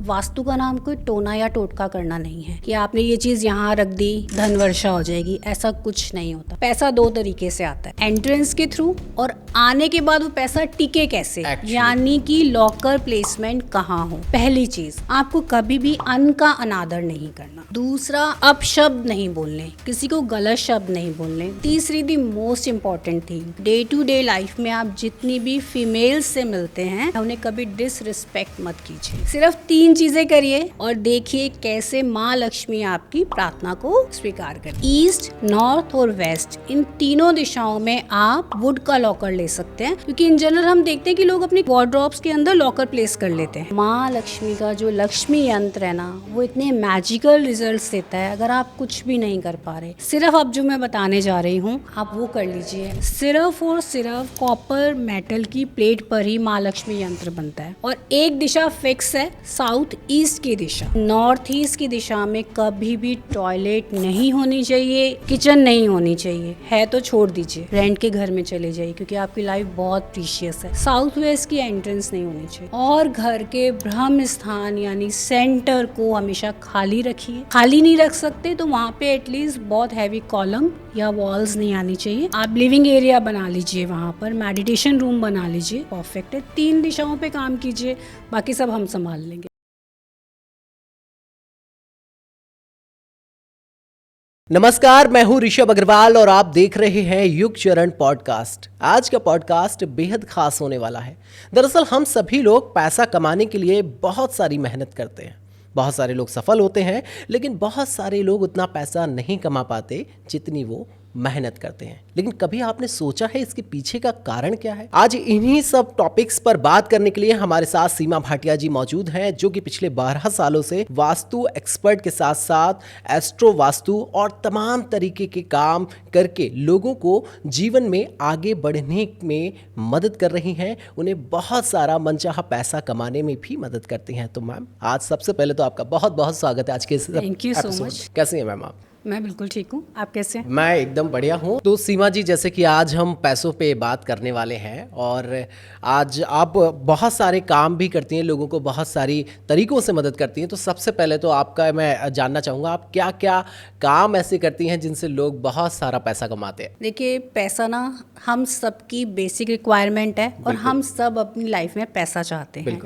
वास्तु का नाम कोई टोना या टोटका करना नहीं है कि आपने ये चीज यहाँ रख दी धन वर्षा हो जाएगी, ऐसा कुछ नहीं होता। पैसा दो तरीके से आता है, एंट्रेंस के थ्रू और आने के बाद वो पैसा टिके कैसे, यानी कि लॉकर प्लेसमेंट कहाँ हो। पहली चीज, आपको कभी भी अन्न का अनादर नहीं करना। दूसरा, अपशब्द नहीं बोलने, किसी को गलत शब्द नहीं बोलने। तीसरी, the most important thing, day to day life में आप जितनी भी फीमेल्स से मिलते हैं उन्हें कभी डिसरिस्पेक्ट मत कीजिए। सिर्फ 3 चीजें करिए और देखिए कैसे माँ लक्ष्मी आपकी प्रार्थना को स्वीकार कर। ईस्ट, नॉर्थ और वेस्ट, इन तीनों दिशाओं में आप वुड का लॉकर ले सकते हैं, क्योंकि इन जनरल हम देखते हैं कि लोग अपनी वार्डरोब्स के अंदर लॉकर प्लेस कर लेते हैं। माँ लक्ष्मी का जो लक्ष्मी यंत्र है ना, वो इतने मैजिकल रिजल्ट्स देता है। अगर आप कुछ भी नहीं कर पा रहे, सिर्फ अब जो मैं बताने जा रही हूँ आप वो कर लीजिए। सिर्फ और सिर्फ कॉपर मेटल की प्लेट पर ही माँ लक्ष्मी यंत्र बनता है और एक दिशा फिक्स है, साउथ ईस्ट की दिशा। नॉर्थ ईस्ट की दिशा में कभी भी टॉयलेट नहीं होनी चाहिए, किचन नहीं होनी चाहिए, है तो छोड़ दीजिए, रेंट के घर में चले जाइए, क्योंकि आपकी लाइफ बहुत प्रीशियस है। साउथ वेस्ट की एंट्रेंस नहीं होनी चाहिए और घर के ब्रह्म स्थान यानी सेंटर को हमेशा खाली रखिए। खाली नहीं रख सकते तो वहाँ पे एटलीस्ट बहुत हैवी कॉलम या वॉल्स नहीं आनी चाहिए। आप लिविंग एरिया बना लीजिए, वहाँ पर मेडिटेशन रूम बना लीजिए, परफेक्ट है। 3 दिशाओं पे काम कीजिए, बाकी सब हम संभाल लेंगे। नमस्कार, मैं हूं ऋषभ अग्रवाल और आप देख रहे हैं युग चरण पॉडकास्ट। आज का पॉडकास्ट बेहद खास होने वाला है। दरअसल हम सभी लोग पैसा कमाने के लिए बहुत सारी मेहनत करते हैं। बहुत सारे लोग सफल होते हैं, लेकिन बहुत सारे लोग उतना पैसा नहीं कमा पाते जितनी वो मेहनत करते हैं। लेकिन कभी आपने सोचा है इसके पीछे का कारण क्या है? आज इन्हीं सब टॉपिक्स पर बात करने के लिए हमारे साथ सीमा भाटिया जी मौजूद हैं, जो कि पिछले 12 सालों से वास्तु एक्सपर्ट के साथ साथ एस्ट्रो वास्तु और तमाम तरीके के काम करके लोगों को जीवन में आगे बढ़ने में मदद कर रही हैं। उन्हें बहुत सारा मनचाहा पैसा कमाने में भी मदद करती हैं। तो मैम, आज सबसे पहले तो आपका बहुत बहुत स्वागत है आज के थैंक यू सो मच। कैसे हैं मैम आप? मैं बिल्कुल ठीक हूँ, आप कैसे हैं? मैं एकदम बढ़िया हूँ। तो सीमा जी, जैसे कि आज हम पैसों पे बात करने वाले हैं और आज आप बहुत सारे काम भी करती हैं, लोगों को बहुत सारी तरीकों से मदद करती हैं। तो सबसे पहले तो आपका मैं जानना चाहूँगा, आप क्या क्या काम ऐसे करती हैं जिनसे लोग बहुत सारा पैसा कमाते हैं? देखिए, पैसा ना हम सबकी बेसिक रिक्वायरमेंट है और हम सब अपनी लाइफ में पैसा चाहते हैं।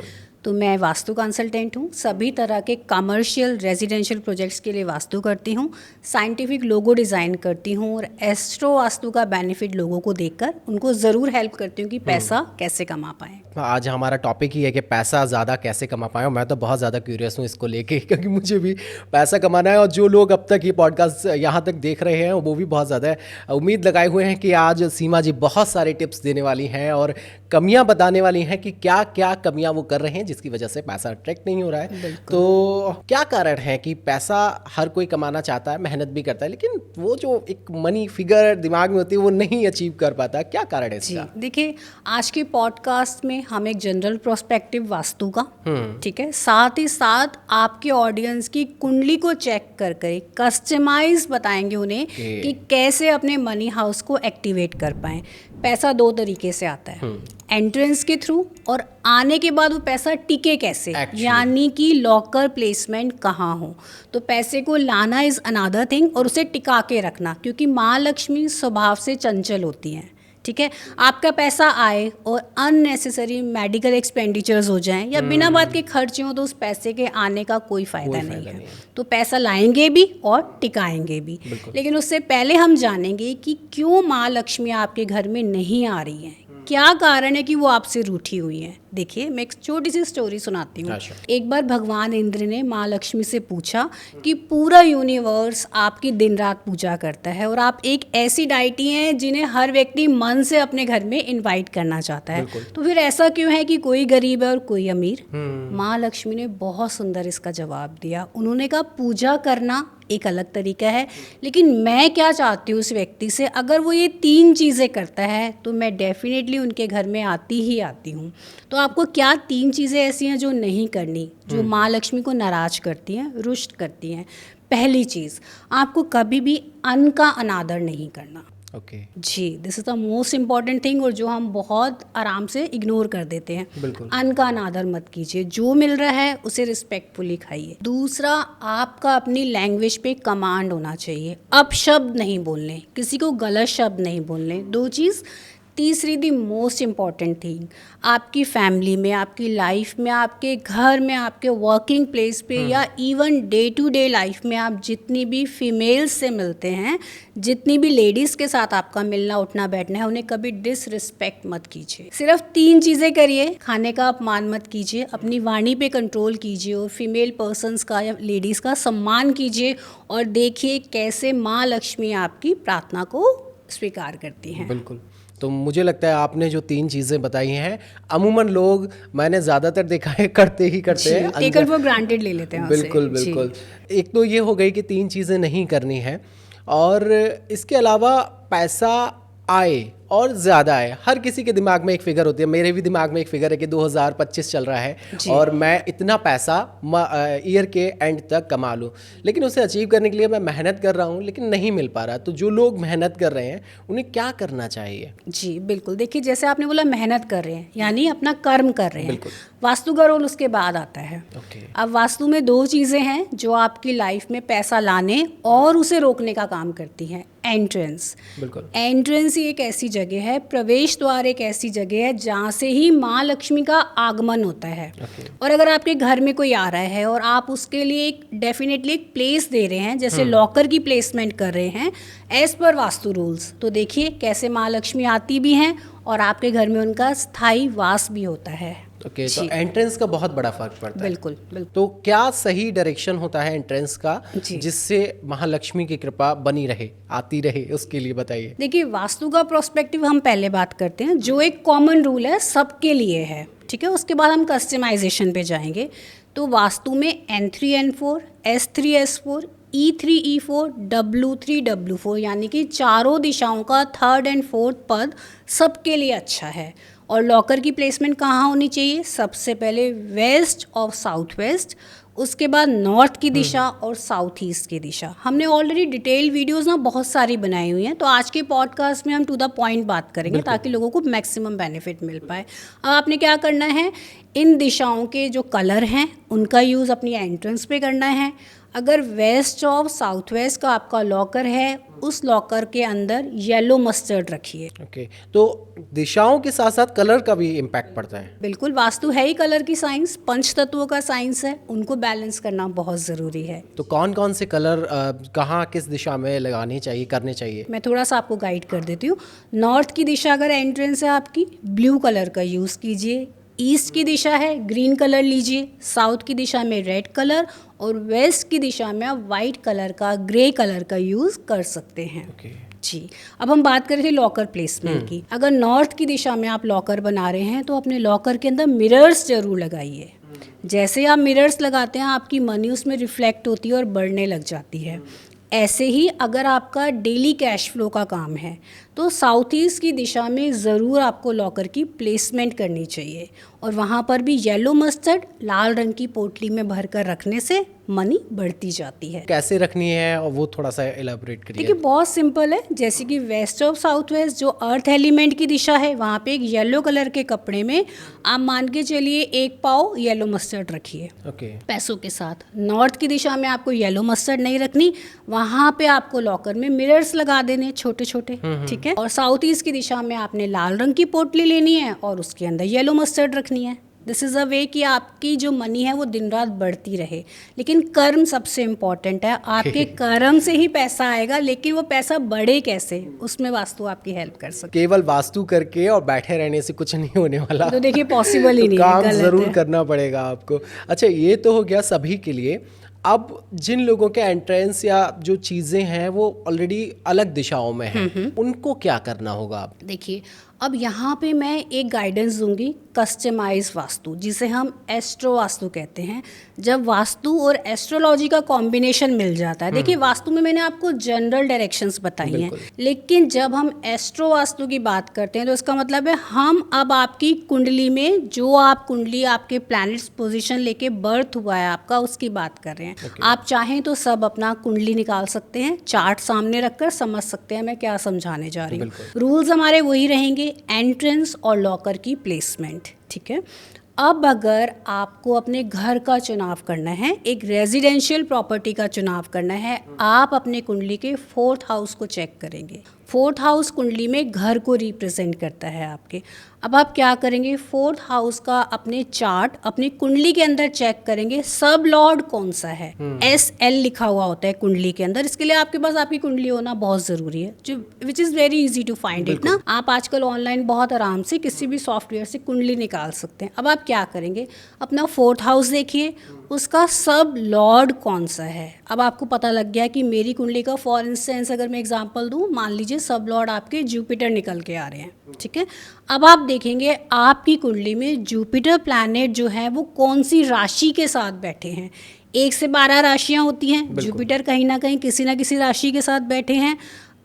तो मैं वास्तु कंसल्टेंट हूँ, सभी तरह के कमर्शियल रेजिडेंशियल प्रोजेक्ट्स के लिए वास्तु करती हूँ, साइंटिफिक लोगो डिज़ाइन करती हूँ और एस्ट्रो वास्तु का बेनिफिट लोगों को देखकर उनको ज़रूर हेल्प करती हूँ कि पैसा कैसे कमा पाएँ। आज हमारा टॉपिक ही है कि पैसा ज़्यादा कैसे कमा पाएँ। मैं तो बहुत ज़्यादा क्यूरियस हूँ इसको लेके, क्योंकि मुझे भी पैसा कमाना है और जो लोग अब तक ये पॉडकास्ट यहाँ तक देख रहे हैं वो भी बहुत ज़्यादा उम्मीद लगाए हुए हैं कि आज सीमा जी बहुत सारे टिप्स देने वाली हैं और कमियाँ बताने वाली हैं कि क्या क्या कमियाँ वो कर रहे हैं जिसकी वजह से पैसा अट्रैक्ट नहीं हो रहा है। तो क्या कारण है कि पैसा हर कोई कमाना चाहता है, मेहनत भी करता है, लेकिन वो जो एक मनी फिगर दिमाग में होती है वो नहीं अचीव कर पाता? क्या कारण है इसका? देखिए, आज के पॉडकास्ट में हम एक जनरल प्रोस्पेक्टिव वास्तु का, ठीक है, साथ ही साथ आपके ऑडियंस की कुंडली को चेक कर कस्टमाइज बताएंगे उन्हें कि कैसे अपने मनी हाउस को एक्टिवेट कर पाएं। पैसा 2 तरीके से आता है, एंट्रेंस के थ्रू और आने के बाद वो पैसा टिके कैसे, यानी कि लॉकर प्लेसमेंट कहाँ हो। तो पैसे को लाना इज अनदर थिंग और उसे टिका के रखना, क्योंकि माँ लक्ष्मी स्वभाव से चंचल होती हैं। ठीक है, आपका पैसा आए और अननेसेसरी मेडिकल एक्सपेंडिचर्स हो जाएं या बिना बात के खर्चे हो तो उस पैसे के आने का कोई फायदा नहीं है। तो पैसा लाएंगे भी और टिकाएंगे भी, लेकिन उससे पहले हम जानेंगे कि क्यों माँ लक्ष्मी आपके घर में नहीं आ रही हैं, क्या कारण है कि वो आपसे रूठी हुई हैं। देखिए, मैं एक छोटी सी स्टोरी सुनाती हूँ। एक बार भगवान इंद्र ने माँ लक्ष्मी से पूछा कि पूरा यूनिवर्स आपकी दिन रात पूजा करता है और आप एक ऐसी डाइटी हैं जिन्हें हर व्यक्ति मन से अपने घर में इनवाइट करना चाहता है, तो फिर ऐसा क्यों है कि कोई गरीब है और कोई अमीर? माँ लक्ष्मी ने बहुत सुंदर इसका जवाब दिया। उन्होंने कहा, पूजा करना एक अलग तरीका है, लेकिन मैं क्या चाहती हूँ उस व्यक्ति से, अगर वो ये 3 चीज़ें करता है तो मैं डेफिनेटली उनके घर में आती ही आती हूँ। तो आपको क्या 3 चीज़ें ऐसी हैं जो नहीं करनी, जो माँ लक्ष्मी को नाराज करती हैं, रुष्ट करती हैं? पहली चीज़, आपको कभी भी अन्न का अनादर नहीं करना। ओके। जी, this is the most important thing, और जो हम बहुत आराम से इग्नोर कर देते हैं। बिल्कुल। अन्न का अनादर मत कीजिए, जो मिल रहा है उसे रिस्पेक्टफुली खाइए। दूसरा, आपका अपनी लैंग्वेज पे कमांड होना चाहिए, अपशब्द नहीं बोलने, किसी को गलत शब्द नहीं बोलने। दो चीज़। तीसरी, दी मोस्ट इम्पॉर्टेंट थिंग, आपकी फैमिली में, आपकी लाइफ में, आपके घर में, आपके वर्किंग प्लेस पे या even day to day life में आप जितनी भी फीमेल्स से मिलते हैं, जितनी भी लेडीज़ के साथ आपका मिलना उठना बैठना है, उन्हें कभी डिसरिस्पेक्ट मत कीजिए। सिर्फ 3 चीज़ें करिए, खाने का अपमान मत कीजिए, अपनी वाणी पे कंट्रोल कीजिए, और फीमेल पर्सन्स का या लेडीज़ का सम्मान कीजिए, और देखिए कैसे माँ लक्ष्मी आपकी प्रार्थना को स्वीकार करती हैं। बिल्कुल। तो मुझे लगता है आपने जो 3 चीज़ें बताई हैं, अमूमन लोग, मैंने ज़्यादातर देखा है, करते ही करते हैं। टेकन फॉर ग्रांटेड ले लेते हैं उसे। बिल्कुल बिल्कुल। एक तो ये हो गई कि 3 चीज़ें नहीं करनी है, और इसके अलावा पैसा आए और ज़्यादा आए, हर किसी के दिमाग में एक फिगर होती है। मेरे भी दिमाग में एक फिगर है कि 2025 चल रहा है और मैं इतना पैसा ईयर के एंड तक कमा लूँ, लेकिन उसे अचीव करने के लिए मैं मेहनत कर रहा हूँ लेकिन नहीं मिल पा रहा। तो जो लोग मेहनत कर रहे हैं उन्हें क्या करना चाहिए? जी बिल्कुल, देखिए जैसे आपने बोला मेहनत कर रहे हैं, यानी अपना कर्म कर रहे हैं। बिल्कुल। वास्तु का रोल उसके बाद आता है। ओके। अब वास्तु में 2 चीज़ें हैं जो आपकी लाइफ में पैसा लाने और उसे रोकने का काम करती हैं। एंट्रेंस। बिल्कुल। एंट्रेंस ही एक ऐसी जगह है, प्रवेश द्वार एक ऐसी जगह है जहाँ से ही माँ लक्ष्मी का आगमन होता है। और अगर आपके घर में कोई आ रहा है और आप उसके लिए एक डेफिनेटली एक प्लेस दे रहे हैं, जैसे लॉकर की प्लेसमेंट कर रहे हैं एज पर वास्तु रूल्स, तो देखिए कैसे माँ लक्ष्मी आती भी हैं और आपके घर में उनका स्थायी वास भी होता है। ओके। तो एंट्रेंस का बहुत बड़ा फर्क पड़ता है। बिल्कुल बिल्कुल। तो क्या सही डायरेक्शन होता है एंट्रेंस का, जी। जिससे महालक्ष्मी की कृपा बनी रहे, आती रहे, उसके लिए बताइए। देखिए वास्तु का प्रोस्पेक्टिव हम पहले बात करते हैं, जो एक कॉमन रूल है सबके लिए है, ठीक है। उसके बाद हम कस्टमाइजेशन पे जाएंगे। तो वास्तु में N3 N4, S3 S4, E3 E4, W3 W4, यानी कि चारों दिशाओं का 3rd एंड 4th पद सबके लिए अच्छा है। और लॉकर की प्लेसमेंट कहाँ होनी चाहिए? सबसे पहले वेस्ट और साउथ वेस्ट, उसके बाद नॉर्थ की दिशा और साउथ ईस्ट की दिशा। हमने ऑलरेडी डिटेल वीडियोस ना बहुत सारी बनाई हुई हैं, तो आज के पॉडकास्ट में हम टू द पॉइंट बात करेंगे ताकि लोगों को मैक्सिमम बेनिफिट मिल पाए। अब आपने क्या करना है, इन दिशाओं के जो कलर हैं उनका यूज़ अपनी एंट्रेंस पे करना है। अगर वेस्ट और साउथ वेस्ट का आपका लॉकर है, उस लॉकर के अंदर येलो मस्टर्ड रखिए। ओके। तो दिशाओं के साथ साथ कलर का भी इम्पैक्ट पड़ता है। बिल्कुल, वास्तु है ही कलर की साइंस, पंच तत्वों का साइंस है, उनको बैलेंस करना बहुत ज़रूरी है। तो कौन कौन से कलर कहाँ किस दिशा में लगाने चाहिए, करने चाहिए? मैं थोड़ा सा आपको गाइड कर देती हूँ। नॉर्थ की दिशा अगर एंट्रेंस है आपकी, ब्लू कलर का यूज़ कीजिए। ईस्ट की दिशा है, ग्रीन कलर लीजिए। साउथ की दिशा में रेड कलर, और वेस्ट की दिशा में आप वाइट कलर का, ग्रे कलर का यूज़ कर सकते हैं। ओके। जी, अब हम बात कर रहे थे लॉकर प्लेसमेंट की। अगर नॉर्थ की दिशा में आप लॉकर बना रहे हैं तो अपने लॉकर के अंदर मिरर्स जरूर लगाइए। जैसे आप मिरर्स लगाते हैं आपकी मनी उसमें रिफ्लेक्ट होती है और बढ़ने लग जाती है। ऐसे ही अगर आपका डेली कैश फ्लो का काम है तो साउथ ईस्ट की दिशा में ज़रूर आपको लॉकर की प्लेसमेंट करनी चाहिए, और वहाँ पर भी येलो मस्टर्ड लाल रंग की पोटली में भरकर रखने से मनी बढ़ती जाती है। कैसे रखनी है और वो थोड़ा सा एलाबोरेट करिए। देखिए बहुत सिंपल है, जैसे कि वेस्ट ऑफ साउथ वेस्ट जो अर्थ एलिमेंट की दिशा है, वहाँ पे एक येलो कलर के कपड़े में आप मान के चलिए 1 पाव येलो मस्टर्ड रखिए ओके। पैसों के साथ। नॉर्थ की दिशा में आपको येलो मस्टर्ड नहीं रखनी, वहाँ पे आपको लॉकर में मिरर्स लगा देने छोटे छोटे, ठीक है। और साउथ ईस्ट की दिशा में आपने लाल रंग की पोटली लेनी है और उसके अंदर येलो मस्टर्ड रखनी है। दिस इज़ अ वे कि आपकी जो मनी है वो दिन रात बढ़ती रहे। लेकिन कर्म सबसे इम्पॉर्टेंट है, आपके कर्म से ही पैसा आएगा, लेकिन वो पैसा बढ़े कैसे, उसमें वास्तु आपकी हेल्प कर सकती केवल वास्तु करके और बैठे रहने से कुछ नहीं होने वाला। है। तो देखिए पॉसिबल ही तो नहीं काम है, गलत जरूर है। करना पड़ेगा आपको। अच्छा, ये तो हो गया सभी के लिए। अब जिन लोगों के एंट्रेंस या जो चीज़ें हैं वो ऑलरेडी अलग दिशाओं में हैं, उनको क्या करना होगा? आप देखिए अब यहाँ पे मैं एक गाइडेंस दूंगी, कस्टमाइज वास्तु, जिसे हम एस्ट्रो वास्तु कहते हैं। जब वास्तु और एस्ट्रोलॉजी का कॉम्बिनेशन मिल जाता है, देखिए वास्तु में मैंने आपको जनरल डायरेक्शंस बताई हैं, लेकिन जब हम एस्ट्रो वास्तु की बात करते हैं तो इसका मतलब है हम अब आपकी कुंडली में जो आप कुंडली आपके प्लैनेट्स पोजीशन लेके बर्थ हुआ है आपका, उसकी बात कर रहे हैं। आप चाहें तो सब अपना कुंडली निकाल सकते हैं, चार्ट सामने रखकर समझ सकते हैं मैं क्या समझाने जा रही हूँ। रूल्स हमारे वही रहेंगे, एंट्रेंस और लॉकर की प्लेसमेंट, ठीक है। अब अगर आपको अपने घर का चुनाव करना है, एक रेजिडेंशियल प्रॉपर्टी का चुनाव करना है, आप अपने कुंडली के 4th हाउस को चेक करेंगे। 4th हाउस कुंडली में घर को रिप्रेजेंट करता है आपके। अब आप क्या करेंगे, 4th हाउस का अपने चार्ट अपनी कुंडली के अंदर चेक करेंगे, सब लॉर्ड कौन सा है। SL लिखा हुआ होता है कुंडली के अंदर। इसके लिए आपके पास आपकी कुंडली होना बहुत ज़रूरी है, जो which is very easy to find it ना। आप आजकल ऑनलाइन बहुत आराम से किसी भी सॉफ्टवेयर से कुंडली निकाल सकते हैं। अब आप क्या करेंगे, अपना 4th हाउस देखिए, उसका सब लॉर्ड कौन सा है। अब आपको पता लग गया कि मेरी कुंडली का फॉर इंस्टेंस अगर मैं एग्जांपल दूं, मान लीजिए सब लॉर्ड आपके जुपिटर निकल के आ रहे हैं, ठीक है। अब आप देखेंगे आपकी कुंडली में जुपिटर प्लैनेट जो है वो कौन सी राशि के साथ बैठे हैं। 1 से 12 राशियां होती हैं, जुपिटर कहीं ना कहीं किसी ना किसी राशि के साथ बैठे हैं।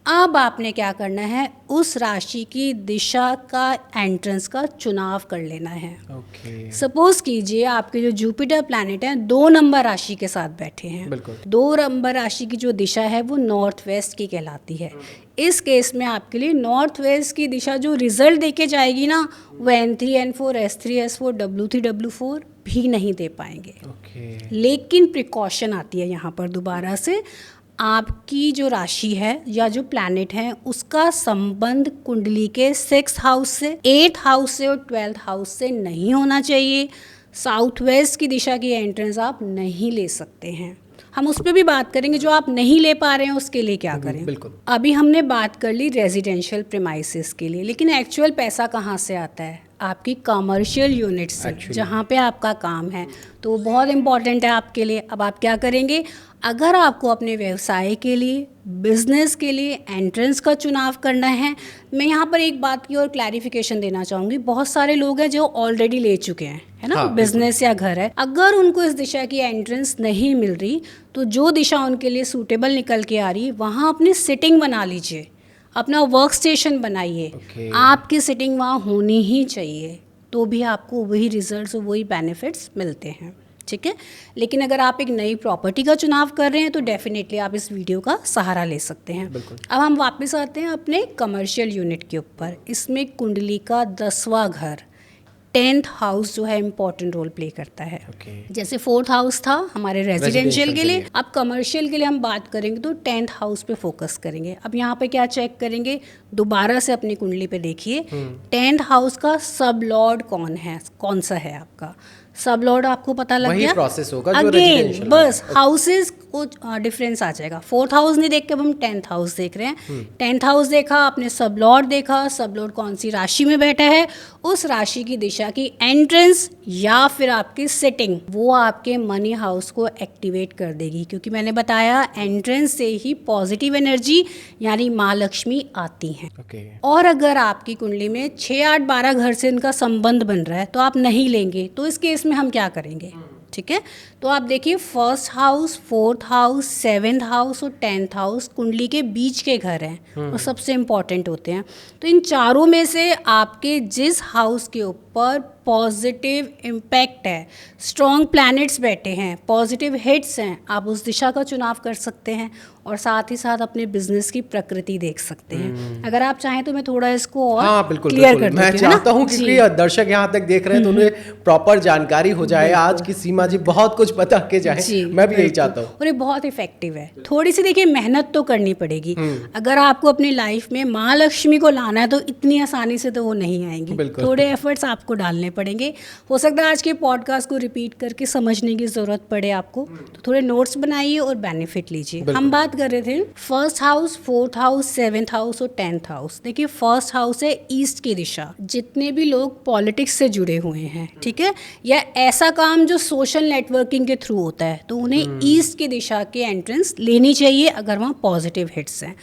अब आपने क्या करना है, उस राशि की दिशा का एंट्रेंस का चुनाव कर लेना है। सपोज कीजिए आपके जो जुपिटर प्लैनेट है 2 नंबर राशि के साथ बैठे हैं। 2 नंबर राशि की जो दिशा है वो नॉर्थ वेस्ट की कहलाती है। इस केस में आपके लिए नॉर्थ वेस्ट की दिशा जो रिजल्ट देके जाएगी ना, वो N3 N4 S3 S4 W3 W4 भी नहीं दे पाएंगे। लेकिन प्रिकॉशन आती है यहाँ पर दोबारा से, आपकी जो राशि है या जो प्लैनेट है उसका संबंध कुंडली के 6th हाउस से, 8th हाउस से और 12th हाउस से नहीं होना चाहिए। साउथ वेस्ट की दिशा की एंट्रेंस आप नहीं ले सकते हैं। हम उस पर भी बात करेंगे, जो आप नहीं ले पा रहे हैं उसके लिए क्या करें। बिल्कुल। अभी हमने बात कर ली रेजिडेंशियल प्रेमाइसिस के लिए, लेकिन एक्चुअल पैसा कहाँ से आता है, आपकी कमर्शियल यूनिट से, जहाँ पे आपका काम है, तो वो बहुत इंपॉर्टेंट है आपके लिए। अब आप क्या करेंगे, अगर आपको अपने व्यवसाय के लिए, बिजनेस के लिए एंट्रेंस का चुनाव करना है, मैं यहाँ पर एक बात की और क्लैरिफिकेशन देना चाहूँगी। बहुत सारे लोग हैं जो ऑलरेडी ले चुके हैं, है ना, बिजनेस या घर है, अगर उनको इस दिशा की एंट्रेंस नहीं मिल रही तो जो दिशा उनके लिए सूटेबल निकल के आ रही है वहाँ अपनी सिटिंग बना लीजिए, अपना वर्क स्टेशन बनाइए। आपकी सिटिंग वहाँ होनी ही चाहिए, तो भी आपको वही रिजल्ट्स और वही बेनिफिट्स मिलते हैं, ठीक है। लेकिन अगर आप एक नई प्रॉपर्टी का चुनाव कर रहे हैं तो डेफिनेटली आप इस वीडियो का सहारा ले सकते हैं। अब हम वापस आते हैं अपने कमर्शियल यूनिट के ऊपर। इसमें कुंडली का 10वां घर 10th हाउस जो है इम्पॉर्टेंट रोल प्ले करता है। जैसे 4th हाउस था हमारे रेजिडेंशियल के लिए, अब कमर्शियल के लिए हम बात करेंगे तो 10th हाउस पे फोकस करेंगे। अब यहाँ पे क्या चेक करेंगे, दोबारा से अपनी कुंडली पे देखिए 10th हाउस का सब लॉर्ड कौन है, कौन सा है आपका सब लॉर्ड, आपको पता लग गया। प्रोसेस होगा अगेन बस हाउसेस को डिफरेंस आ जाएगा। 4th हाउस नहीं देख के अब हम 10th हाउस देख रहे हैं। 10th हाउस देखा आपने, सब लॉर्ड देखा, सब लॉर्ड कौन सी राशि में बैठा है, उस राशि की दिशा की एंट्रेंस या फिर आपकी सेटिंग वो आपके मनी हाउस को एक्टिवेट कर देगी, क्योंकि मैंने बताया एंट्रेंस से ही पॉजिटिव एनर्जी यानी माँ लक्ष्मी आती हैं। और अगर आपकी कुंडली में 6, 8, 12 घर से इनका संबंध बन रहा है तो आप नहीं लेंगे, तो इस केस में हम क्या करेंगे, ठीक है। तो आप देखिए 1st house, 4th house, 7th house और 10th हाउस कुंडली के बीच के घर हैं और सबसे इम्पॉर्टेंट होते हैं। तो इन चारों में से आपके जिस हाउस के ऊपर पॉजिटिव इम्पैक्ट है, स्ट्रॉन्ग प्लैनेट्स बैठे हैं, पॉजिटिव हिट्स हैं, आप उस दिशा का चुनाव कर सकते हैं और साथ ही साथ अपने बिजनेस की प्रकृति देख सकते हैं। अगर आप चाहें तो मैं थोड़ा इसको और क्लियर कर दूं। मैं चाहता हूं कि दर्शक यहाँ तक देख रहे हैं तो उन्हें प्रॉपर जानकारी हो जाए। आज की सीमा जी बहुत कुछ बता के जाए, मैं भी यही चाहता हूँ। और ये बहुत इफेक्टिव है। थोड़ी सी देखिए मेहनत तो करनी पड़ेगी। अगर आपको अपनी लाइफ में माँ लक्ष्मी को लाना है तो इतनी आसानी से तो वो नहीं आएंगी, थोड़े एफर्ट्स आपको डालने पड़ेंगे। हो सकता है आज के पॉडकास्ट को रिपीट करके समझने की जरूरत पड़े आपको, तो थोड़े नोट्स बनाइए और बेनिफिट लीजिए। हम बात कर रहे थे 1st house, 4th house, 7th house और 10th हाउस। देखिए 1st हाउस है ईस्ट की दिशा, जितने भी लोग पॉलिटिक्स से जुड़े हुए हैं, ठीक है, या ऐसा काम जो सोशल नेटवर्किंग के थ्रू होता है, तो उन्हें ईस्ट की दिशा के एंट्रेंस लेनी चाहिए अगर वहाँ पॉजिटिव हिट्स हैं।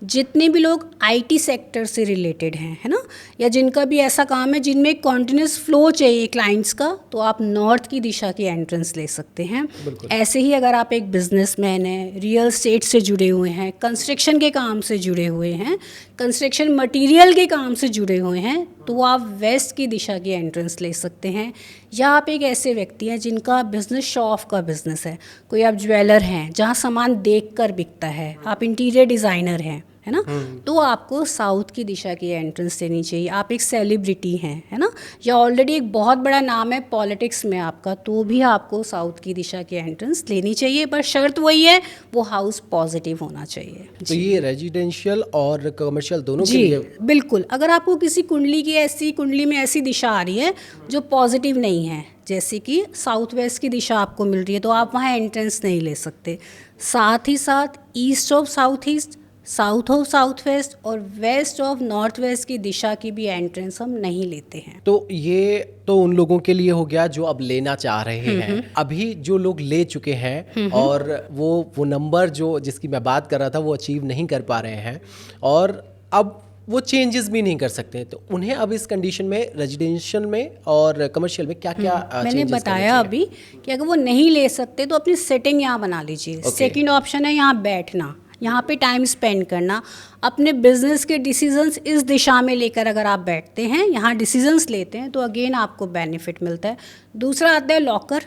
जितने भी लोग आईटी सेक्टर से रिलेटेड हैं, है ना, या जिनका भी ऐसा काम है जिनमें कॉन्टिन्यूस फ्लो चाहिए क्लाइंट्स का, तो आप नॉर्थ की दिशा की एंट्रेंस ले सकते हैं। ऐसे ही अगर आप एक बिजनेसमैन हैं, रियल एस्टेट से जुड़े हुए हैं, कंस्ट्रक्शन के काम से जुड़े हुए हैं, कंस्ट्रक्शन मटेरियल के काम से जुड़े हुए हैं, तो आप वेस्ट की दिशा की एंट्रेंस ले सकते हैं। या आप एक ऐसे व्यक्ति हैं जिनका बिजनेस शो ऑफ का बिजनेस है, कोई आप ज्वेलर हैं जहाँ सामान देखकर बिकता है, आप इंटीरियर डिज़ाइनर हैं, है ना, तो आपको साउथ की दिशा की एंट्रेंस देनी चाहिए। आप एक सेलिब्रिटी हैं, है ना, या ऑलरेडी एक बहुत बड़ा नाम है पॉलिटिक्स में आपका, तो भी आपको साउथ की दिशा की एंट्रेंस लेनी चाहिए, पर शर्त वही है, वो हाउस पॉजिटिव होना चाहिए। तो ये रेजिडेंशियल और कमर्शियल दोनों के जी लिए? बिल्कुल। अगर आपको किसी कुंडली में ऐसी दिशा आ रही है जो पॉजिटिव नहीं है, जैसे कि साउथ वेस्ट की दिशा आपको मिल रही है, तो आप वहाँ एंट्रेंस नहीं ले सकते। साथ ही साथ east of south east, south of south west और वेस्ट ऑफ नॉर्थ वेस्ट की दिशा की भी एंट्रेंस हम नहीं लेते हैं। तो ये तो उन लोगों के लिए हो गया जो अब लेना चाह रहे हैं। अभी जो लोग ले चुके हैं और वो नंबर जो जिसकी मैं बात कर रहा था वो अचीव नहीं कर पा रहे हैं और अब वो चेंजेस भी नहीं कर सकते, तो उन्हें अब इस कंडीशन में रेजिडेंशियल में और कमर्शियल में क्या क्या मैंने बताया अभी कि अगर वो नहीं ले सकते तो अपनी सेटिंग यहाँ बना लीजिए। सेकंड ऑप्शन है यहाँ बैठना, यहाँ पे टाइम स्पेंड करना, अपने बिजनेस के डिसीजंस इस दिशा में लेकर अगर आप बैठते हैं, यहाँ डिसीजंस लेते हैं, तो अगेन आपको बेनिफिट मिलता है। दूसरा आता है लॉकर।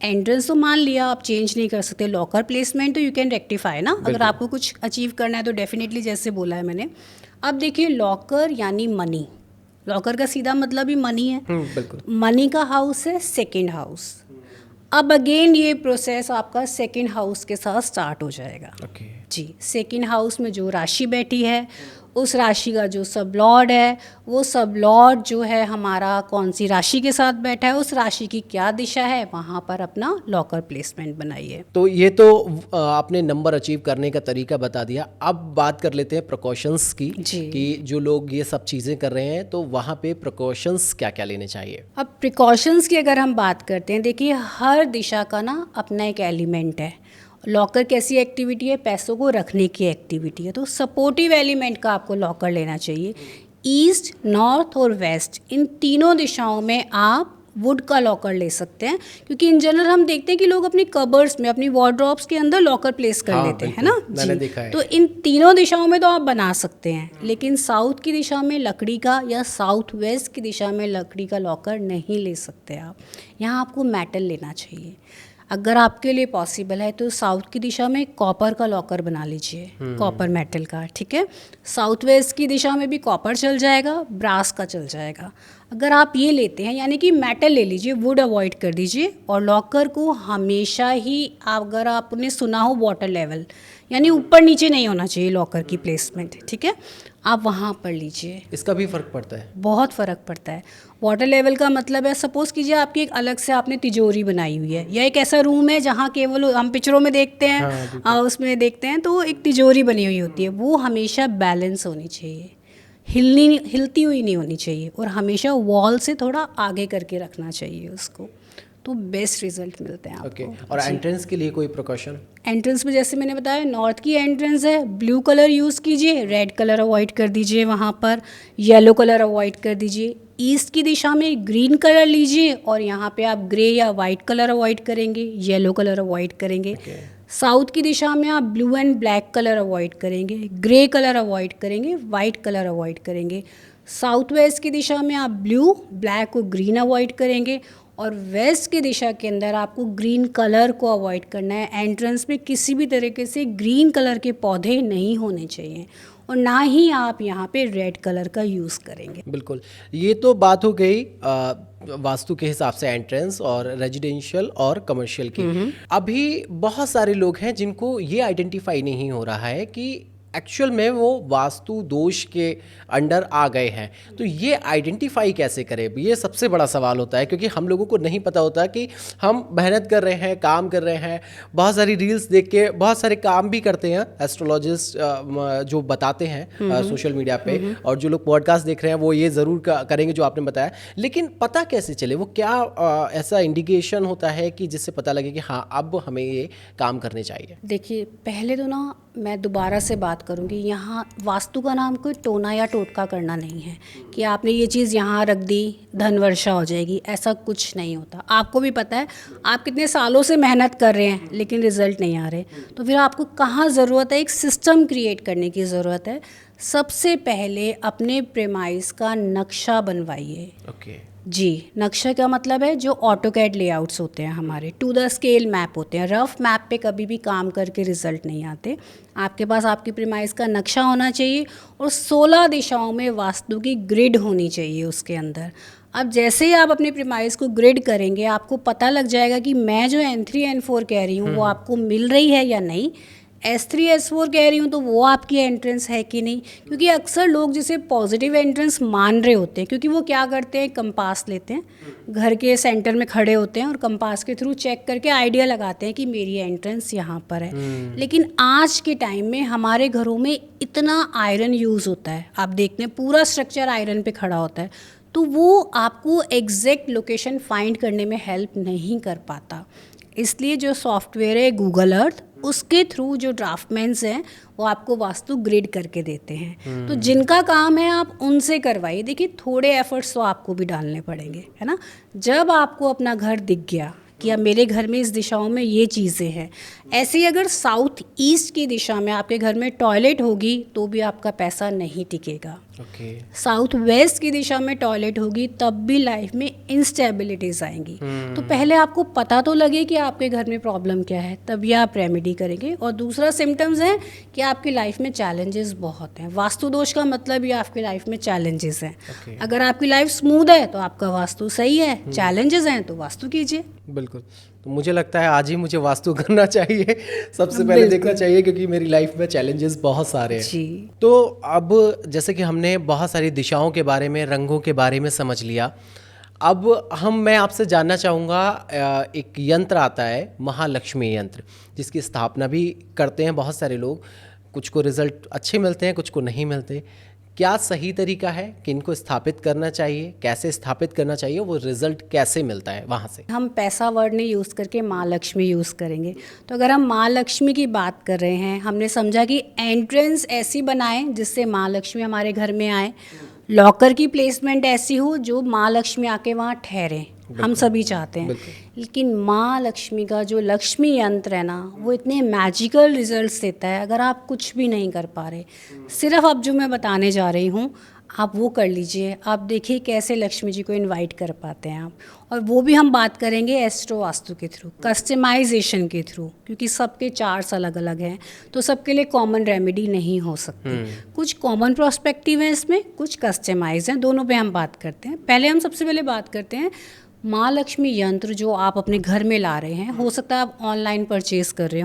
एंट्रेंस तो मान लिया आप चेंज नहीं कर सकते, लॉकर प्लेसमेंट तो यू कैन रेक्टिफाई ना, अगर आपको कुछ अचीव करना है तो डेफिनेटली, जैसे बोला है मैंने। अब देखिए लॉकर यानी मनी, लॉकर का सीधा मतलब ही मनी है। बिल्कुल। मनी का हाउस है सेकंड हाउस। अब अगेन ये प्रोसेस आपका सेकंड हाउस के साथ स्टार्ट हो जाएगा। जी, सेकंड हाउस में जो राशि बैठी है, उस राशि का जो सब लॉर्ड है, वो सब लॉर्ड जो है हमारा कौन सी राशि के साथ बैठा है, उस राशि की क्या दिशा है, वहाँ पर अपना लॉकर प्लेसमेंट बनाइए। तो ये तो आपने नंबर अचीव करने का तरीका बता दिया। अब बात कर लेते हैं प्रिकॉशंस की, कि जो लोग ये सब चीज़ें कर रहे हैं तो वहाँ पे प्रिकॉशंस क्या क्या लेने चाहिए? अब प्रिकॉशंस की अगर हम बात करते हैं, देखिए हर दिशा का ना अपना एक एलिमेंट है। लॉकर कैसी एक्टिविटी है, पैसों को रखने की एक्टिविटी है, तो सपोर्टिव एलिमेंट का आपको लॉकर लेना चाहिए। ईस्ट, नॉर्थ और वेस्ट, इन तीनों दिशाओं में आप वुड का लॉकर ले सकते हैं, क्योंकि इन जनरल हम देखते हैं कि लोग अपनी कबर्ड्स में, अपनी वार्डरोब्स के अंदर लॉकर प्लेस कर लेते हैं, है ना। मैंने देखा है। तो इन तीनों दिशाओं में तो आप बना सकते हैं, लेकिन साउथ की दिशा में लकड़ी का या साउथ वेस्ट की दिशा में लकड़ी का लॉकर नहीं ले सकते आप। यहाँ आपको मेटल लेना चाहिए। अगर आपके लिए पॉसिबल है तो साउथ की दिशा में कॉपर का लॉकर बना लीजिए, कॉपर मेटल का, ठीक है। साउथ वेस्ट की दिशा में भी कॉपर चल जाएगा, ब्रास का चल जाएगा। अगर आप ये लेते हैं, यानी कि मेटल ले लीजिए, वुड अवॉइड कर दीजिए, और लॉकर को हमेशा ही, अगर आपने सुना हो वाटर लेवल, यानी ऊपर नीचे नहीं होना चाहिए लॉकर की प्लेसमेंट, ठीक है, आप वहाँ पर लीजिए। इसका भी फ़र्क पड़ता है? बहुत फ़र्क पड़ता है। वाटर लेवल का मतलब है, सपोज़ कीजिए आपकी एक अलग से आपने तिजोरी बनाई हुई है, या एक ऐसा रूम है जहाँ केवल हम पिक्चरों में देखते हैं, उसमें देखते हैं तो एक तिजोरी बनी हुई होती है, वो हमेशा बैलेंस होनी चाहिए, हिलती हुई नहीं होनी चाहिए, और हमेशा वॉल से थोड़ा आगे करके रखना चाहिए उसको, तो बेस्ट रिजल्ट मिलते हैं आपको। और एंट्रेंस के लिए कोई प्रिकॉशन? एंट्रेंस में जैसे मैंने बताया, नॉर्थ की एंट्रेंस है, ब्लू कलर यूज़ कीजिए, रेड कलर अवॉइड कर दीजिए, वहाँ पर येलो कलर अवॉइड कर दीजिए। ईस्ट की दिशा में ग्रीन कलर लीजिए, और यहाँ पे आप ग्रे या वाइट कलर अवॉइड करेंगे, येलो कलर अवॉइड करेंगे। साउथ की दिशा में आप blue and black colour avoid करेंगे, ग्रे कलर अवॉइड करेंगे, वाइट कलर अवॉइड करेंगे। साउथ वेस्ट की दिशा में आप ब्लू, ब्लैक और ग्रीन अवॉइड करेंगे, और वेस्ट की दिशा के अंदर आपको ग्रीन कलर को अवॉइड करना है। एंट्रेंस में किसी भी तरीके से ग्रीन कलर के पौधे नहीं होने चाहिए, और ना ही आप यहाँ पे रेड कलर का यूज़ करेंगे। बिल्कुल, ये तो बात हो गई वास्तु के हिसाब से एंट्रेंस और रेजिडेंशियल और कमर्शियल की। अभी बहुत सारे लोग हैं जिनको ये आइडेंटिफाई नहीं हो रहा है कि एक्चुअल में वो वास्तु दोष के अंडर आ गए हैं, तो ये आइडेंटिफाई कैसे करें, ये सबसे बड़ा सवाल होता है, क्योंकि हम लोगों को नहीं पता होता कि हम मेहनत कर रहे हैं, काम कर रहे हैं, बहुत सारी रील्स देख के बहुत सारे काम भी करते हैं एस्ट्रोलॉजिस्ट जो बताते हैं सोशल मीडिया पे, और जो लोग पॉडकास्ट देख रहे हैं वो ये ज़रूर करेंगे जो आपने बताया, लेकिन पता कैसे चले, वो क्या ऐसा इंडिकेशन होता है कि जिससे पता लगे कि हाँ अब हमें ये काम करने चाहिए? देखिए, पहले तो ना मैं दोबारा से बात करूँगी, यहाँ वास्तु का नाम कोई टोना या टोटका करना नहीं है कि आपने ये चीज़ यहाँ रख दी धन वर्षा हो जाएगी, ऐसा कुछ नहीं होता। आपको भी पता है आप कितने सालों से मेहनत कर रहे हैं लेकिन रिजल्ट नहीं आ रहे, तो फिर आपको कहाँ ज़रूरत है, एक सिस्टम क्रिएट करने की ज़रूरत है। सबसे पहले अपने प्रेमाइस का नक्शा बनवाइए। ओके। जी, नक्शा का मतलब है जो ऑटोकैड लेआउट्स होते हैं हमारे, टू द स्केल मैप होते हैं। रफ मैप पे कभी भी काम करके रिजल्ट नहीं आते। आपके पास आपकी प्रीमाइस का नक्शा होना चाहिए और 16 दिशाओं में वास्तु की ग्रिड होनी चाहिए उसके अंदर। अब जैसे ही आप अपनी प्रीमाइस को ग्रिड करेंगे आपको पता लग जाएगा कि मैं जो N3 N4 कह रही हूँ वो आपको मिल रही है या नहीं, S3 S4 कह रही हूँ तो वो आपकी एंट्रेंस है कि नहीं। क्योंकि अक्सर लोग जिसे पॉजिटिव एंट्रेंस मान रहे होते हैं, क्योंकि वो क्या करते हैं, कंपास लेते हैं, घर के सेंटर में खड़े होते हैं और कंपास के थ्रू चेक करके आइडिया लगाते हैं कि मेरी एंट्रेंस यहाँ पर है। लेकिन आज के टाइम में हमारे घरों में इतना आयरन यूज़ होता है, आप देखते हैं पूरा स्ट्रक्चर आयरन पे खड़ा होता है, तो वो आपको एग्जैक्ट लोकेशन फाइंड करने में हेल्प नहीं कर पाता। इसलिए जो सॉफ्टवेयर है गूगल अर्थ, उसके थ्रू जो ड्राफ्टमैन्स हैं वो आपको वास्तु ग्रिड करके देते हैं। तो जिनका काम है आप उनसे करवाइए। देखिए थोड़े एफर्ट्स तो आपको भी डालने पड़ेंगे, है ना। जब आपको अपना घर दिख गया कि अब मेरे घर में इस दिशाओं में ये चीज़ें हैं, ऐसे ही अगर साउथ ईस्ट की दिशा में आपके घर में टॉयलेट होगी तो भी आपका पैसा नहीं टिकेगा। साउथ वेस्ट की दिशा में टॉयलेट होगी तब भी लाइफ में इंस्टेबिलिटीज आएंगी। तो पहले आपको पता तो लगे कि आपके घर में प्रॉब्लम क्या है, तभी आप रेमेडी करेंगे। और दूसरा सिम्टम्स है कि आपकी लाइफ में चैलेंजेस बहुत हैं। वास्तु दोष का मतलब ही आपकी लाइफ में चैलेंजेस हैं। अगर आपकी लाइफ स्मूथ है तो आपका वास्तु सही है, चैलेंजेस हैं तो वास्तु कीजिए। बिल्कुल। तो मुझे लगता है आज ही मुझे वास्तु करना चाहिए, सबसे पहले देखना चाहिए, क्योंकि मेरी लाइफ में चैलेंजेस बहुत सारे हैं जी। तो अब जैसे कि हमने बहुत सारी दिशाओं के बारे में, रंगों के बारे में समझ लिया, अब मैं आपसे जानना चाहूँगा, एक यंत्र आता है महालक्ष्मी यंत्र, जिसकी स्थापना भी करते हैं बहुत सारे लोग। कुछ को रिजल्ट अच्छे मिलते हैं, कुछ को नहीं मिलते। क्या सही तरीका है कि इनको स्थापित करना चाहिए, कैसे स्थापित करना चाहिए, वो रिजल्ट कैसे मिलता है वहाँ से? हम पैसा वर्ड नहीं यूज़ करके माँ लक्ष्मी यूज़ करेंगे। तो अगर हम माँ लक्ष्मी की बात कर रहे हैं, हमने समझा कि एंट्रेंस ऐसी बनाएं जिससे माँ लक्ष्मी हमारे घर में आए, लॉकर की प्लेसमेंट ऐसी हो जो माँ लक्ष्मी आके वहाँ ठहरे, हम सभी चाहते हैं। लेकिन माँ लक्ष्मी का जो लक्ष्मी यंत्र है ना, वो इतने मैजिकल रिजल्ट्स देता है। अगर आप कुछ भी नहीं कर पा रहे, सिर्फ अब जो मैं बताने जा रही हूँ आप वो कर लीजिए। आप देखिए कैसे लक्ष्मी जी को इनवाइट कर पाते हैं आप। और वो भी हम बात करेंगे एस्ट्रो वास्तु के थ्रू, कस्टमाइजेशन के थ्रू, क्योंकि सबके चार्ट्स अलग अलग हैं तो सबके लिए कॉमन रेमेडी नहीं हो सकती। कुछ कॉमन प्रोस्पेक्टिव है इसमें, कुछ कस्टमाइज हैं, दोनों पे हम बात करते हैं। पहले हम सबसे पहले बात करते हैं माँ लक्ष्मी यंत्र जो आप अपने घर में ला रहे हैं। हो सकता है आप ऑनलाइन परचेज कर रहे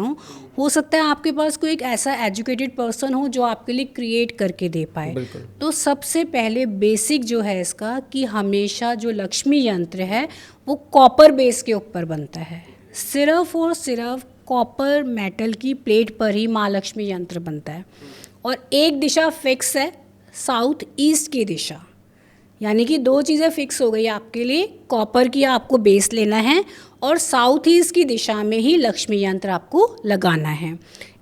हो सकता है आपके पास कोई एक ऐसा एजुकेटेड पर्सन हो जो आपके लिए क्रिएट करके दे पाए। तो सबसे पहले बेसिक जो है इसका कि हमेशा जो लक्ष्मी यंत्र है वो कॉपर बेस के ऊपर बनता है। सिर्फ और सिर्फ कॉपर मेटल की प्लेट पर ही माँ लक्ष्मी यंत्र बनता है। और एक दिशा फिक्स है, साउथ ईस्ट की दिशा, यानी कि दो चीज़ें फिक्स हो गई आपके लिए। कॉपर की आपको बेस लेना है और साउथ ईस्ट की दिशा में ही लक्ष्मी यंत्र आपको लगाना है।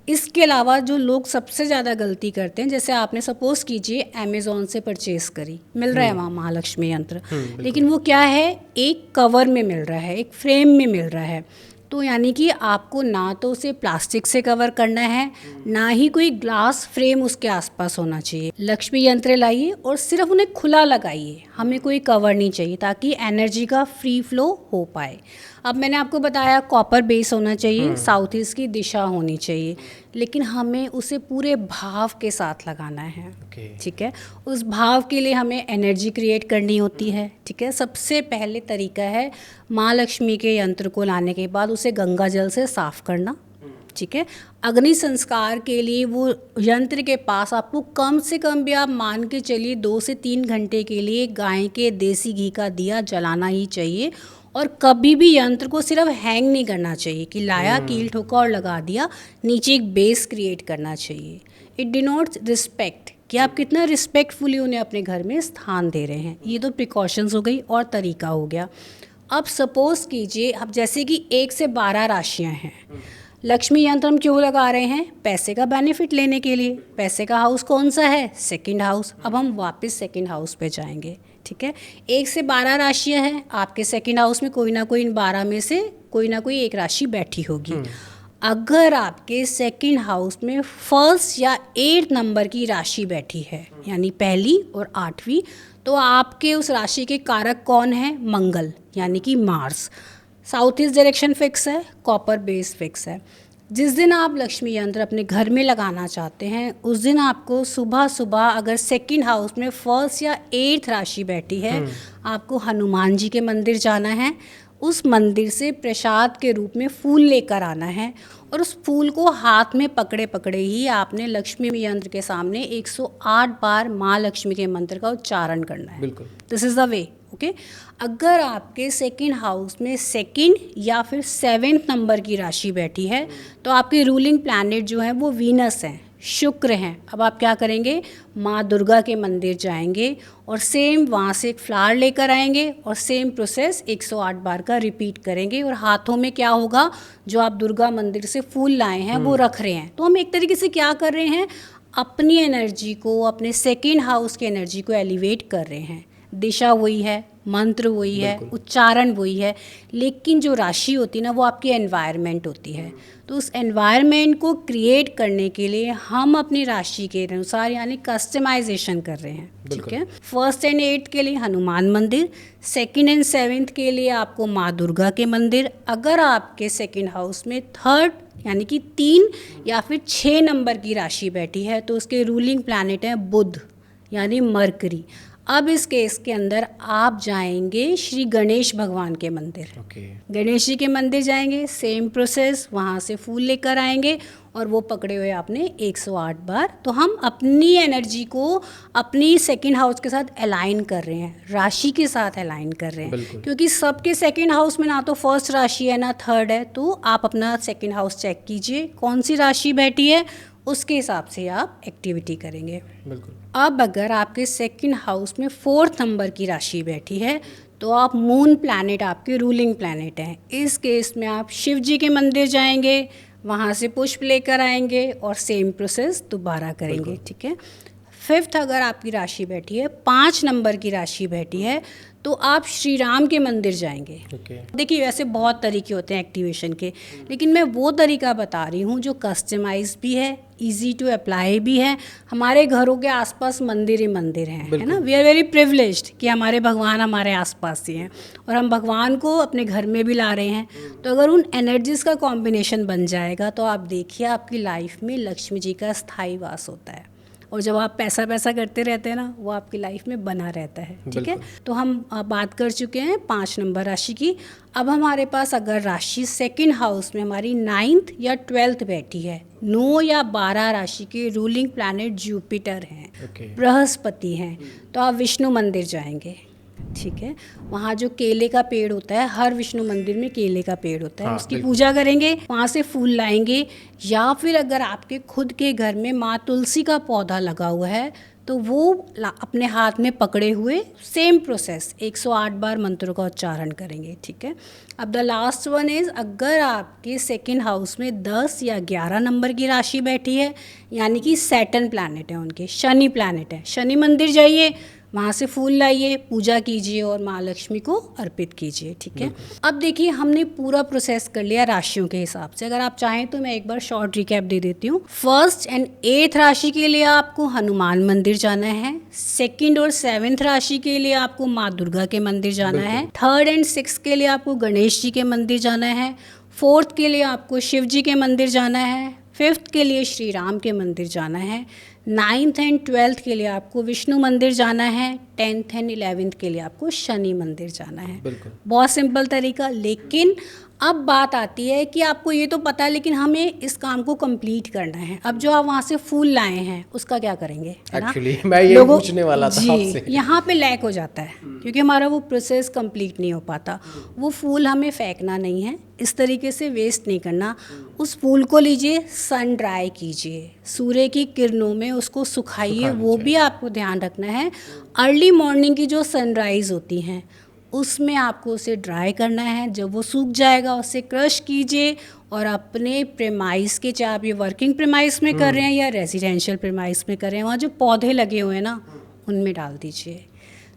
इसके अलावा जो लोग सबसे ज़्यादा गलती करते हैं, जैसे आपने सपोज कीजिए अमेज़ॉन से परचेस करी, मिल रहा है वहाँ महालक्ष्मी यंत्र, लेकिन वो क्या है, एक कवर में मिल रहा है, एक फ्रेम में मिल रहा है। तो यानी कि आपको ना तो उसे प्लास्टिक से कवर करना है, ना ही कोई ग्लास फ्रेम उसके आसपास होना चाहिए। लक्ष्मी यंत्र लाइए और सिर्फ उन्हें खुला लगाइए, हमें कोई कवर नहीं चाहिए, ताकि एनर्जी का फ्री फ्लो हो पाए। अब मैंने आपको बताया कॉपर बेस होना चाहिए, साउथ ईस्ट की दिशा होनी चाहिए, लेकिन हमें उसे पूरे भाव के साथ लगाना है। ठीक है, उस भाव के लिए हमें एनर्जी क्रिएट करनी होती है। ठीक है, सबसे पहले तरीका है माँ लक्ष्मी के यंत्र को लाने के बाद उसे गंगा जल से साफ करना। ठीक है, अग्नि संस्कार के लिए वो यंत्र के पास आपको कम से कम भी आप मान के चलिए 2 से 3 घंटे के लिए गाय के देसी घी का दिया जलाना ही चाहिए। और कभी भी यंत्र को सिर्फ हैंग नहीं करना चाहिए कि लाया कील ठोका और लगा दिया, नीचे एक बेस क्रिएट करना चाहिए। इट डिनोट्स रिस्पेक्ट कि आप कितना रिस्पेक्टफुली उन्हें अपने घर में स्थान दे रहे हैं। ये तो प्रिकॉशंस हो गई और तरीका हो गया। अब सपोज कीजिए, अब जैसे कि 1 से 12 राशियां हैं, लक्ष्मी यंत्र हम क्यों लगा रहे हैं? पैसे का बेनिफिट लेने के लिए। पैसे का हाउस कौन सा है? Second house. अब हम वापस सेकंड हाउस पे जाएंगे, ठीक है। 1 से 12 राशियां हैं, आपके सेकंड हाउस में कोई ना कोई इन 12 में से कोई ना कोई एक राशि बैठी होगी। अगर आपके सेकंड हाउस में फर्स्ट या 8 नंबर की राशि बैठी है, यानी पहली और 8वीं, तो आपके उस राशि के कारक कौन है? मंगल, यानी कि Mars. South east direction fix है, कॉपर बेस फिक्स है। जिस दिन आप लक्ष्मी यंत्र अपने घर में लगाना चाहते हैं, उस दिन आपको सुबह सुबह अगर सेकंड हाउस में फर्स्ट या 8th राशि बैठी है, आपको हनुमान जी के मंदिर जाना है। उस मंदिर से प्रसाद के रूप में फूल लेकर आना है और उस फूल को हाथ में पकड़े पकड़े ही आपने लक्ष्मी यंत्र के सामने 108 बार माँ लक्ष्मी के मंत्र का उच्चारण करना है। बिल्कुल, this is the way, okay. अगर आपके सेकंड हाउस में सेकंड या फिर 7th नंबर की राशि बैठी है, तो आपके रूलिंग प्लैनेट जो है वो वीनस हैं, शुक्र हैं। अब आप क्या करेंगे? माँ दुर्गा के मंदिर जाएंगे और सेम वहाँ से एक फ्लावर लेकर आएंगे और सेम प्रोसेस 108 बार का रिपीट करेंगे। और हाथों में क्या होगा? जो आप दुर्गा मंदिर से फूल लाए हैं वो रख रहे हैं। तो हम एक तरीके से क्या कर रहे हैं? अपनी एनर्जी को, अपने सेकेंड हाउस की एनर्जी को एलिवेट कर रहे हैं। दिशा वही है, मंत्र वही है, उच्चारण वही है, लेकिन जो राशि होती है ना, वो आपकी एनवायरनमेंट होती है। तो उस एनवायरनमेंट को क्रिएट करने के लिए हम अपनी राशि के अनुसार यानी कस्टमाइजेशन कर रहे हैं, ठीक है। 1st and 8th के लिए हनुमान मंदिर, 2nd and 7th के लिए आपको माँ दुर्गा के मंदिर। अगर आपके सेकेंड हाउस में 3rd यानी कि 3 या फिर 6 नंबर की राशि बैठी है, तो उसके रूलिंग प्लैनेट है बुध यानी मरकरी। अब इस केस के अंदर आप जाएंगे श्री गणेश भगवान के मंदिर, गणेश जी के मंदिर जाएंगे, सेम प्रोसेस, वहाँ से फूल लेकर आएंगे और वो पकड़े हुए आपने 108 बार। तो हम अपनी एनर्जी को अपनी सेकंड हाउस के साथ अलाइन कर रहे हैं, राशि के साथ अलाइन कर रहे हैं, क्योंकि सबके सेकंड हाउस में ना तो फर्स्ट राशि है ना 3rd है। तो आप अपना सेकंड हाउस चेक कीजिए, कौन सी राशि बैठी है, उसके हिसाब से आप एक्टिविटी करेंगे। बिल्कुल। अब अगर आपके सेकंड हाउस में 4th नंबर की राशि बैठी है, तो आप मून प्लैनेट आपके रूलिंग प्लैनेट हैं। इस केस में आप शिव जी के मंदिर जाएंगे, वहाँ से पुष्प लेकर आएंगे और सेम प्रोसेस दोबारा करेंगे, ठीक है। 5th अगर आपकी राशि बैठी है, 5 नंबर की राशि बैठी है, तो आप श्री राम के मंदिर जाएंगे। देखिए वैसे बहुत तरीके होते हैं एक्टिवेशन के, लेकिन मैं वो तरीका बता रही हूँ जो कस्टमाइज भी है, इजी टू अप्लाई भी है। हमारे घरों के आसपास मंदिर ही मंदिर हैं, है ना। वी आर वेरी प्रिविलेज्ड कि हमारे भगवान हमारे आसपास ही हैं और हम भगवान को अपने घर में भी ला रहे हैं। तो अगर उन एनर्जीज़ का कॉम्बिनेशन बन जाएगा, तो आप देखिए आपकी लाइफ में लक्ष्मी जी का स्थायी वास होता है। और जब आप पैसा पैसा करते रहते हैं ना, वो आपकी लाइफ में बना रहता है, ठीक है। तो हम बात कर चुके हैं 5 नंबर राशि की। अब हमारे पास अगर राशि सेकंड हाउस में हमारी 9th या 12th बैठी है, 9 या 12 राशि के रूलिंग प्लैनेट जुपिटर हैं, बृहस्पति हैं, तो आप विष्णु मंदिर जाएंगे, ठीक है। वहाँ जो केले का पेड़ होता है, हर विष्णु मंदिर में केले का पेड़ होता है, उसकी पूजा करेंगे, वहाँ से फूल लाएंगे। या फिर अगर आपके खुद के घर में माँ तुलसी का पौधा लगा हुआ है, तो वो अपने हाथ में पकड़े हुए सेम प्रोसेस 108 बार मंत्रों का उच्चारण करेंगे, ठीक है। अब द लास्ट वन इज़, अगर आपके सेकंड हाउस में 10 या 11 नंबर की राशि बैठी है, यानी कि सैटर्न प्लैनेट है उनके, शनि प्लैनेट है, शनि मंदिर जाइए, वहाँ से फूल लाइए, पूजा कीजिए और माँ लक्ष्मी को अर्पित कीजिए, ठीक है। अब देखिए हमने पूरा प्रोसेस कर लिया राशियों के हिसाब से। अगर आप चाहें तो मैं एक बार शॉर्ट रिकैप दे देती हूँ। 1st and 8th राशि के लिए आपको हनुमान मंदिर जाना है, 2nd और 7th राशि के लिए आपको माँ दुर्गा के मंदिर जाना है, 3rd and 6th के लिए आपको गणेश जी के मंदिर जाना है, 4th के लिए आपको शिव जी के मंदिर जाना है, 5th के लिए श्री राम के मंदिर जाना है, 9th and 12th के लिए आपको विष्णु मंदिर जाना है, 10th and 11th के लिए आपको शनि मंदिर जाना है। बहुत सिंपल तरीका। लेकिन अब बात आती है कि आपको ये तो पता है, लेकिन हमें इस काम को कंप्लीट करना है। अब जो आप वहाँ से फूल लाए हैं उसका क्या करेंगे? एक्चुअली मैं ये पूछने वाला था आपसे। यहाँ पे लैक हो जाता है क्योंकि हमारा वो प्रोसेस कंप्लीट नहीं हो पाता। वो फूल हमें फेंकना नहीं है, इस तरीके से वेस्ट नहीं करना। उस फूल को लीजिए, सन ड्राई कीजिए, सूर्य की किरणों में उसको सुखाइए, वो भी आपको ध्यान रखना है। अर्ली मॉर्निंग की जो सनराइज़ होती हैं उसमें आपको उसे ड्राई करना है। जब वो सूख जाएगा उसे क्रश कीजिए और अपने प्रेमाइस के, चाहे आप ये वर्किंग प्रेमाइस में कर रहे हैं या रेजिडेंशियल प्रेमाइस में कर रहे हैं, वहाँ जो पौधे लगे हुए हैं ना उनमें डाल दीजिए।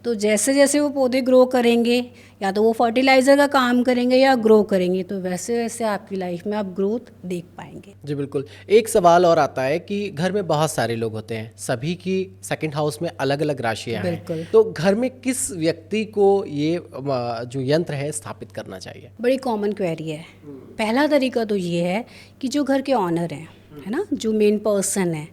तो जैसे जैसे वो पौधे ग्रो करेंगे, या तो वो फर्टिलाइज़र का काम करेंगे या ग्रो करेंगे, तो वैसे वैसे आपकी लाइफ में आप ग्रोथ देख पाएंगे। जी बिल्कुल। एक सवाल और आता है कि घर में बहुत सारे लोग होते हैं, सभी की सेकंड हाउस में अलग अलग राशियां हैं, बिल्कुल। तो घर में किस व्यक्ति को ये जो यंत्र है स्थापित करना चाहिए? बड़ी कॉमन क्वेरी है। पहला तरीका तो ये है कि जो घर के ऑनर हैं, है ना, जो मेन पर्सन है,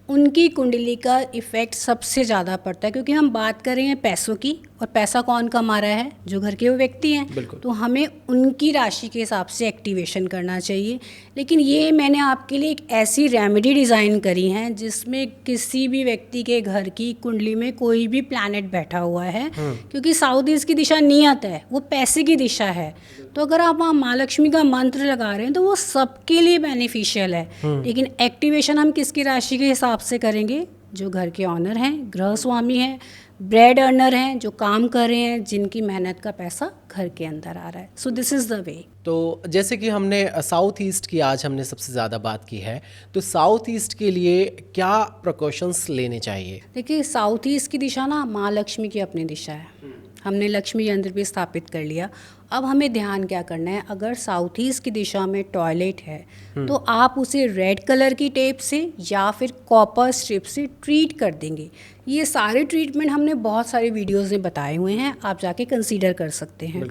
उनकी कुंडली का इफ़ेक्ट सबसे ज़्यादा पड़ता है, क्योंकि हम बात कर रहे हैं पैसों की, और पैसा कौन कमा रहा है? जो घर के वो व्यक्ति हैं। तो हमें उनकी राशि के हिसाब से एक्टिवेशन करना चाहिए। लेकिन ये मैंने आपके लिए एक ऐसी रेमेडी डिज़ाइन करी है जिसमें किसी भी व्यक्ति के घर की कुंडली में कोई भी प्लैनेट बैठा हुआ है, क्योंकि साउथ ईस्ट की दिशा नियत है, वो पैसे की दिशा है। तो अगर आप वहाँ माँ लक्ष्मी का मंत्र लगा रहे हैं तो वो सबके लिए बेनिफिशियल है। लेकिन एक्टिवेशन हम किसकी राशि के हिसाब से करेंगे? जो घर के ऑनर हैं, गृह स्वामी हैं, ब्रेड अर्नर हैं, जो काम कर रहे हैं, जिनकी मेहनत का पैसा घर के अंदर आ रहा है। So this is the way. तो जैसे कि हमने साउथ ईस्ट की आज हमने सबसे ज़्यादा बात की है, तो साउथ ईस्ट के लिए क्या प्रिकॉशंस लेने चाहिए? देखिए, साउथ ईस्ट की दिशा ना माँ लक्ष्मी की अपनी दिशा है। हमने लक्ष्मी यंत्र भी स्थापित कर लिया। अब हमें ध्यान क्या करना है? अगर साउथ ईस्ट की दिशा में टॉयलेट है तो आप उसे रेड कलर की टेप से या फिर कॉपर स्ट्रिप से ट्रीट कर देंगे। ये सारे ट्रीटमेंट हमने बहुत सारे वीडियोस में बताए हुए हैं, आप जाके कंसीडर कर सकते हैं।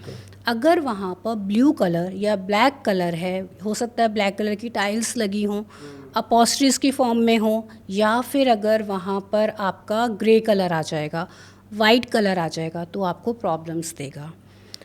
अगर वहाँ पर ब्लू कलर या ब्लैक कलर है, हो सकता है ब्लैक कलर की टाइल्स लगी हों, अपॉस्ट्रीज की फॉर्म में हो, या फिर अगर वहाँ पर आपका ग्रे कलर आ जाएगा, वाइट कलर आ जाएगा, तो आपको प्रॉब्लम्स देगा।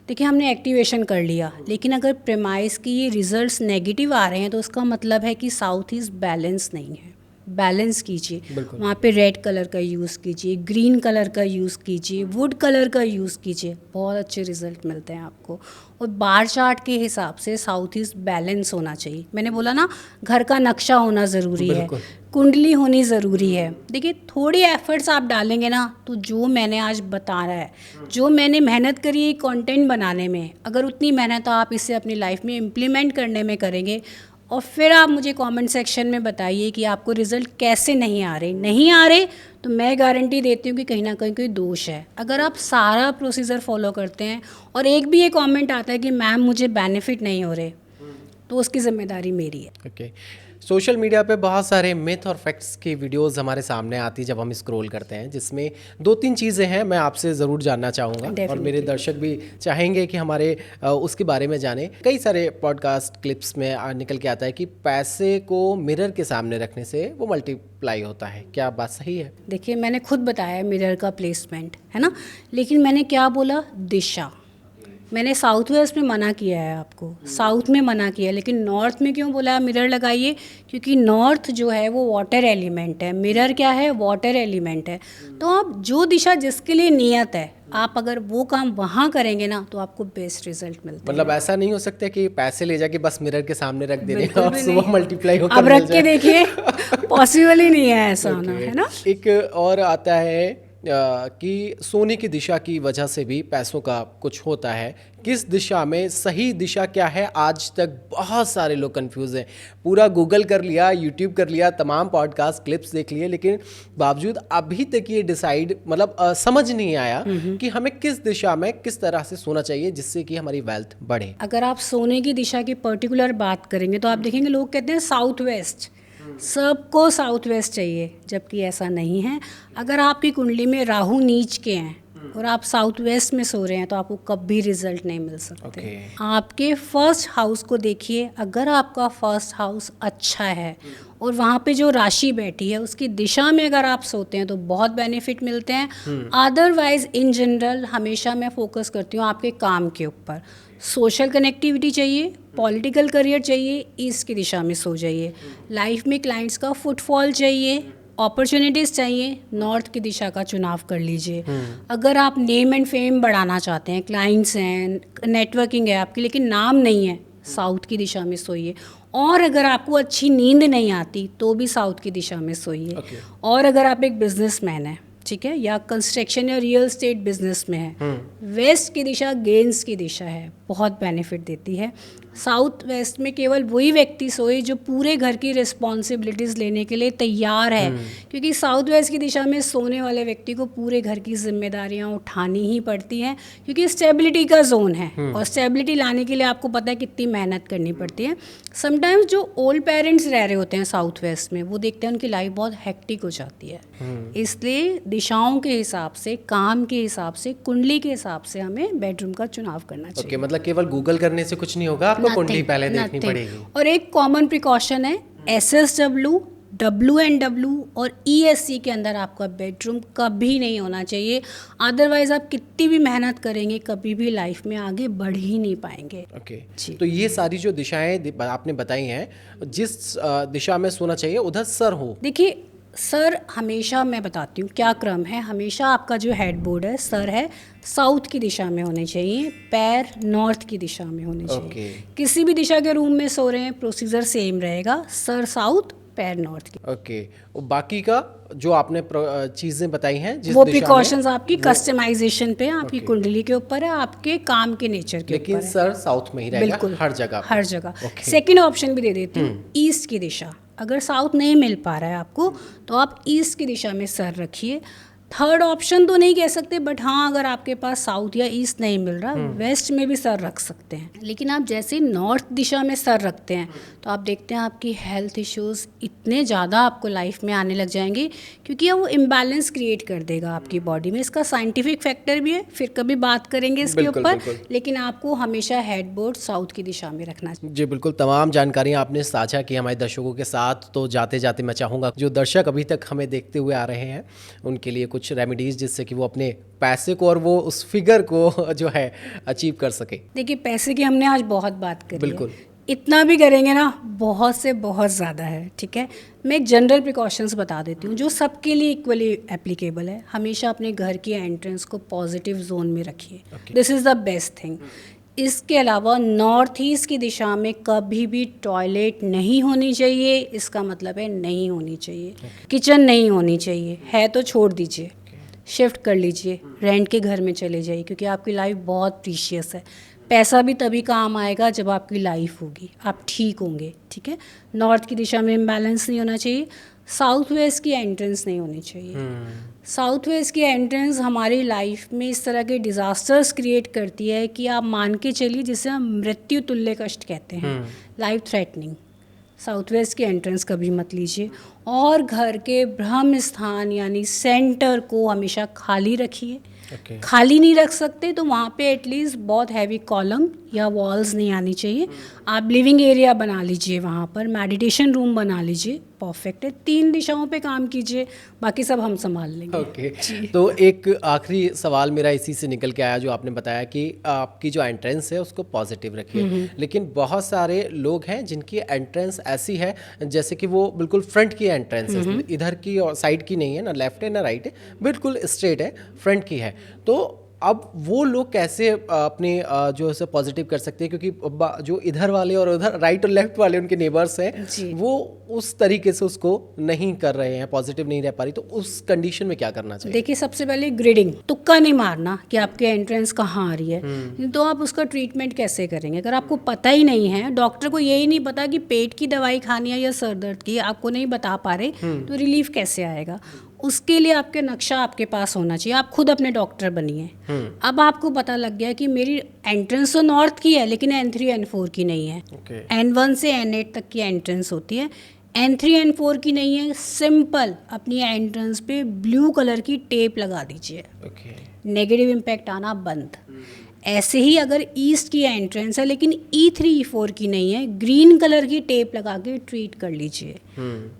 देखिए, हमने एक्टिवेशन कर लिया, लेकिन अगर प्रेमाइस की ये रिजल्ट्स नेगेटिव आ रहे हैं तो उसका मतलब है कि साउथ ईस्ट बैलेंस नहीं है। बैलेंस कीजिए, वहाँ पे रेड कलर का यूज़ कीजिए, ग्रीन कलर का यूज़ कीजिए, वुड कलर का यूज़ कीजिए, बहुत अच्छे रिजल्ट मिलते हैं आपको। और बार चार्ट के हिसाब से साउथ ईस्ट बैलेंस होना चाहिए। मैंने बोला ना, घर का नक्शा होना ज़रूरी है, कुंडली होनी ज़रूरी है। देखिए, थोड़ी एफर्ट्स आप डालेंगे ना, तो जो मैंने आज बता रहा है, जो मैंने मेहनत करी है कंटेंट बनाने में, अगर उतनी मेहनत आप इसे अपनी लाइफ में इम्प्लीमेंट करने में करेंगे, और फिर आप मुझे कमेंट सेक्शन में बताइए कि आपको रिज़ल्ट कैसे नहीं आ रहे, तो मैं गारंटी देती हूँ कि कहीं ना कहीं कोई दोष है। अगर आप सारा प्रोसीजर फॉलो करते हैं और एक भी ये कमेंट आता है कि मैम मुझे बेनिफिट नहीं हो रहे, तो उसकी जिम्मेदारी मेरी है। ओके। सोशल मीडिया पे बहुत सारे मिथ और फैक्ट्स की वीडियोस हमारे सामने आती जब हम स्क्रॉल करते हैं, जिसमें 2-3 चीज़ें हैं मैं आपसे ज़रूर जानना चाहूँगा, और मेरे दर्शक भी चाहेंगे कि हमारे उसके बारे में जाने। कई सारे पॉडकास्ट क्लिप्स में निकल के आता है कि पैसे को मिरर के सामने रखने से वो मल्टीप्लाई होता है। क्या बात सही है? देखिए, मैंने खुद बताया मिरर का प्लेसमेंट, है ना, लेकिन मैंने क्या बोला? दिशा। मैंने साउथ वेस्ट में मना किया है आपको, साउथ में मना किया है, लेकिन नॉर्थ में क्यों बोला मिरर लगाइए? क्योंकि नॉर्थ जो है वो वाटर एलिमेंट है, मिरर क्या है? वाटर एलिमेंट है। तो आप जो दिशा जिसके लिए नियत है, आप अगर वो काम वहाँ करेंगे ना, तो आपको बेस्ट रिजल्ट मिलते हैं। मतलब ऐसा नहीं हो सकता कि पैसे ले जाके बस मिरर के सामने रख दे रहे हैं और सुबह मल्टीप्लाई होकर अब रख के देखिए, पॉसिबल ही नहीं है ऐसा होना, है ना। एक और आता है कि सोने की दिशा की वजह से भी पैसों का कुछ होता है। किस दिशा में सही दिशा क्या है? आज तक बहुत सारे लोग कंफ्यूज हैं। पूरा गूगल कर लिया, यूट्यूब कर लिया, तमाम पॉडकास्ट क्लिप्स देख लिए, लेकिन बावजूद अभी तक ये डिसाइड समझ नहीं आया कि हमें किस दिशा में किस तरह से सोना चाहिए जिससे कि हमारी वेल्थ बढ़े। अगर आप सोने की दिशा की पर्टिकुलर बात करेंगे तो आप देखेंगे लोग कहते हैं साउथ वेस्ट, सबको साउथ वेस्ट चाहिए, जबकि ऐसा नहीं है। अगर आपकी कुंडली में राहु नीच के हैं और आप साउथ वेस्ट में सो रहे हैं तो आपको कभी रिजल्ट नहीं मिल सकते। आपके फर्स्ट हाउस को देखिए, अगर आपका फर्स्ट हाउस अच्छा है और वहाँ पे जो राशि बैठी है उसकी दिशा में अगर आप सोते हैं तो बहुत बेनिफिट मिलते हैं। अदरवाइज इन जनरल हमेशा मैं फोकस करती हूँ आपके काम के ऊपर। सोशल कनेक्टिविटी चाहिए, पॉलिटिकल करियर चाहिए, ईस्ट की दिशा में सो जाइए। लाइफ में क्लाइंट्स का फुटफॉल चाहिए, अपॉर्चुनिटीज़ चाहिए, नॉर्थ की दिशा का चुनाव कर लीजिए। अगर आप नेम एंड फेम बढ़ाना चाहते हैं, क्लाइंट्स हैं, नेटवर्किंग है आपकी, लेकिन नाम नहीं है, साउथ की दिशा में सोइए। और अगर आपको अच्छी नींद नहीं आती तो भी साउथ की दिशा में सोइए। और अगर आप एक बिजनेसमैन हैं, ठीक है, या कंस्ट्रक्शन या रियल एस्टेट बिजनेस में है, वेस्ट की दिशा गेन्स की दिशा है, बहुत बेनिफिट देती है। साउथ वेस्ट में केवल वही व्यक्ति सोए जो पूरे घर की रिस्पॉन्सिबिलिटीज़ लेने के लिए तैयार है, क्योंकि साउथ वेस्ट की दिशा में सोने वाले व्यक्ति को पूरे घर की जिम्मेदारियां उठानी ही पड़ती हैं, क्योंकि स्टेबिलिटी का जोन है और स्टेबिलिटी लाने के लिए आपको पता है कितनी मेहनत करनी पड़ती है। समटाइम्स जो ओल्ड पेरेंट्स रह रहे होते हैं साउथ वेस्ट में, वो देखते हैं उनकी लाइफ बहुत हेक्टिक हो जाती है, इसलिए दिशाओं के हिसाब से, काम के हिसाब से, कुंडली के हिसाब से हमें बेडरूम का चुनाव करना चाहिए। मतलब केवल गूगल करने से कुछ नहीं होगा, आपको कुंडली पहले देखनी पड़ेगी। और एक कॉमन प्रिकॉशन है, SSW, WNW और ESC के अंदर आपका बेडरूम कभी नहीं होना चाहिए, अदरवाइज आप कितनी भी मेहनत करेंगे कभी भी लाइफ में आगे बढ़ ही नहीं पाएंगे। ओके, तो ये सारी जो दिशाएं आपने बताई हैं, जिस दिशा में सोना चाहिए उधर सर हो। देखिए सर, हमेशा मैं बताती हूँ क्या क्रम है, हमेशा आपका जो हेड बोर्ड है, सर है, साउथ की दिशा में होने चाहिए, पैर नॉर्थ की दिशा में होने चाहिए। किसी भी दिशा के रूम में सो रहे हैं, प्रोसीजर सेम रहेगा, सर साउथ, पैर नॉर्थ की। ओके, और बाकी का जो आपने चीजें बताई हैं, जिस वो प्रिकॉशंस आपकी कस्टमाइजेशन पे, आपकी कुंडली के ऊपर है, आपके काम के नेचर के ऊपर है। लेकिन सर साउथ में ही रहेगा, बिल्कुल हर जगह, हर जगह। सेकंड ऑप्शन भी दे देती हूँ, ईस्ट की दिशा। अगर साउथ नहीं मिल पा रहा है आपको, तो आप ईस्ट की दिशा में सर रखिए। थर्ड ऑप्शन तो नहीं कह सकते, बट हाँ, अगर आपके पास साउथ या ईस्ट नहीं मिल रहा, वेस्ट में भी सर रख सकते हैं। लेकिन आप जैसे नॉर्थ दिशा में सर रखते हैं, तो आप देखते हैं आपकी हेल्थ इश्यूज इतने ज़्यादा आपको लाइफ में आने लग जाएंगे, क्योंकि वो इम्बैलेंस क्रिएट कर देगा आपकी बॉडी में। इसका साइंटिफिक फैक्टर भी है, फिर कभी बात करेंगे इसके ऊपर, लेकिन आपको हमेशा हेड बोर्ड साउथ की दिशा में रखना चाहिए। जी बिल्कुल, तमाम जानकारियाँ आपने साझा की हमारे दर्शकों के साथ। तो जाते जाते मैं चाहूँगा जो दर्शक अभी तक हमें देखते हुए आ रहे हैं, उनके लिए कुछ रेमेडीज जिससे कि वो अपने पैसे को और वो उस फिगर को जो है अचीव कर सके। देखिए, पैसे की हमने आज बहुत बात करी, बिल्कुल, इतना भी करेंगे ना, बहुत से बहुत ज़्यादा है, ठीक है। मैं एक जनरल प्रिकॉशंस बता देती हूँ जो सबके लिए इक्वली एप्लीकेबल है। हमेशा अपने घर की एंट्रेंस को पॉजिटिव जोन में रखिए, this is the best thing. इसके अलावा नॉर्थ ईस्ट की दिशा में कभी भी टॉयलेट नहीं होनी चाहिए, इसका मतलब है नहीं होनी चाहिए। किचन नहीं होनी चाहिए, है तो छोड़ दीजिए, शिफ्ट कर लीजिए, रेंट के घर में चले जाइए, क्योंकि आपकी लाइफ बहुत प्रीशियस है। पैसा भी तभी काम आएगा जब आपकी लाइफ होगी, आप ठीक होंगे, ठीक है। नॉर्थ की दिशा में इम्बैलेंस नहीं होना चाहिए। साउथ वेस्ट की एंट्रेंस नहीं होनी चाहिए। साउथ वेस्ट की एंट्रेंस हमारी लाइफ में इस तरह के डिज़ास्टर्स क्रिएट करती है कि आप मान के चलिए, जिसे हम मृत्यु तुल्य कष्ट कहते हैं, लाइफ थ्रेटनिंग। साउथ वेस्ट की एंट्रेंस कभी मत लीजिए। और घर के ब्रह्म स्थान यानी सेंटर को हमेशा खाली रखिए। खाली नहीं रख सकते तो वहाँ पे एटलीस्ट बहुत हैवी कॉलम या वॉल्स नहीं आनी चाहिए। आप लिविंग एरिया बना लीजिए, वहाँ पर मेडिटेशन रूम बना लीजिए, परफेक्ट है। 3 दिशाओं पे काम कीजिए, बाकी सब हम संभाल लेंगे। तो एक आखिरी सवाल मेरा इसी से निकल के आया, जो आपने बताया कि आपकी जो एंट्रेंस है उसको पॉजिटिव रखिए, लेकिन बहुत सारे लोग हैं जिनकी एंट्रेंस ऐसी है जैसे कि वो बिल्कुल फ्रंट की एंट्रेंस है, इधर की और साइड की नहीं है, ना लेफ्ट है ना राइट है, बिल्कुल स्ट्रेट है, फ्रंट की है। तो अब वो लोग कैसे अपने जो है पॉजिटिव कर सकते हैं, क्योंकि जो इधर वाले और उधर राइट और लेफ्ट वाले उनके नेबर्स हैं, वो उस तरीके से उसको नहीं कर रहे हैं, पॉजिटिव नहीं रह पा रही, तो उस कंडीशन में क्या करना चाहिए? देखिए, सबसे पहले ग्रिडिंग, तुक्का नहीं मारना कि आपके एंट्रेंस कहाँ आ रही है, तो आप उसका ट्रीटमेंट कैसे करेंगे? अगर आपको पता ही नहीं है, डॉक्टर को यही नहीं पता कि पेट की दवाई खानी है या सर दर्द की, आपको नहीं बता पा रहे, तो रिलीफ कैसे आएगा? उसके लिए आपके नक्शा आपके पास होना चाहिए, आप खुद अपने डॉक्टर बनिए। अब आपको पता लग गया कि मेरी एंट्रेंस तो नॉर्थ की है, लेकिन N3 N4 की नहीं है। N1 से N8 तक की एंट्रेंस होती है, N3 N4 की नहीं है। सिंपल अपनी एंट्रेंस पे ब्लू कलर की टेप लगा दीजिए, नेगेटिव इम्पैक्ट आना बंद। ऐसे ही अगर ईस्ट की एंट्रेंस है लेकिन E3 E4 की नहीं है, ग्रीन कलर की टेप लगा के ट्रीट कर लीजिए।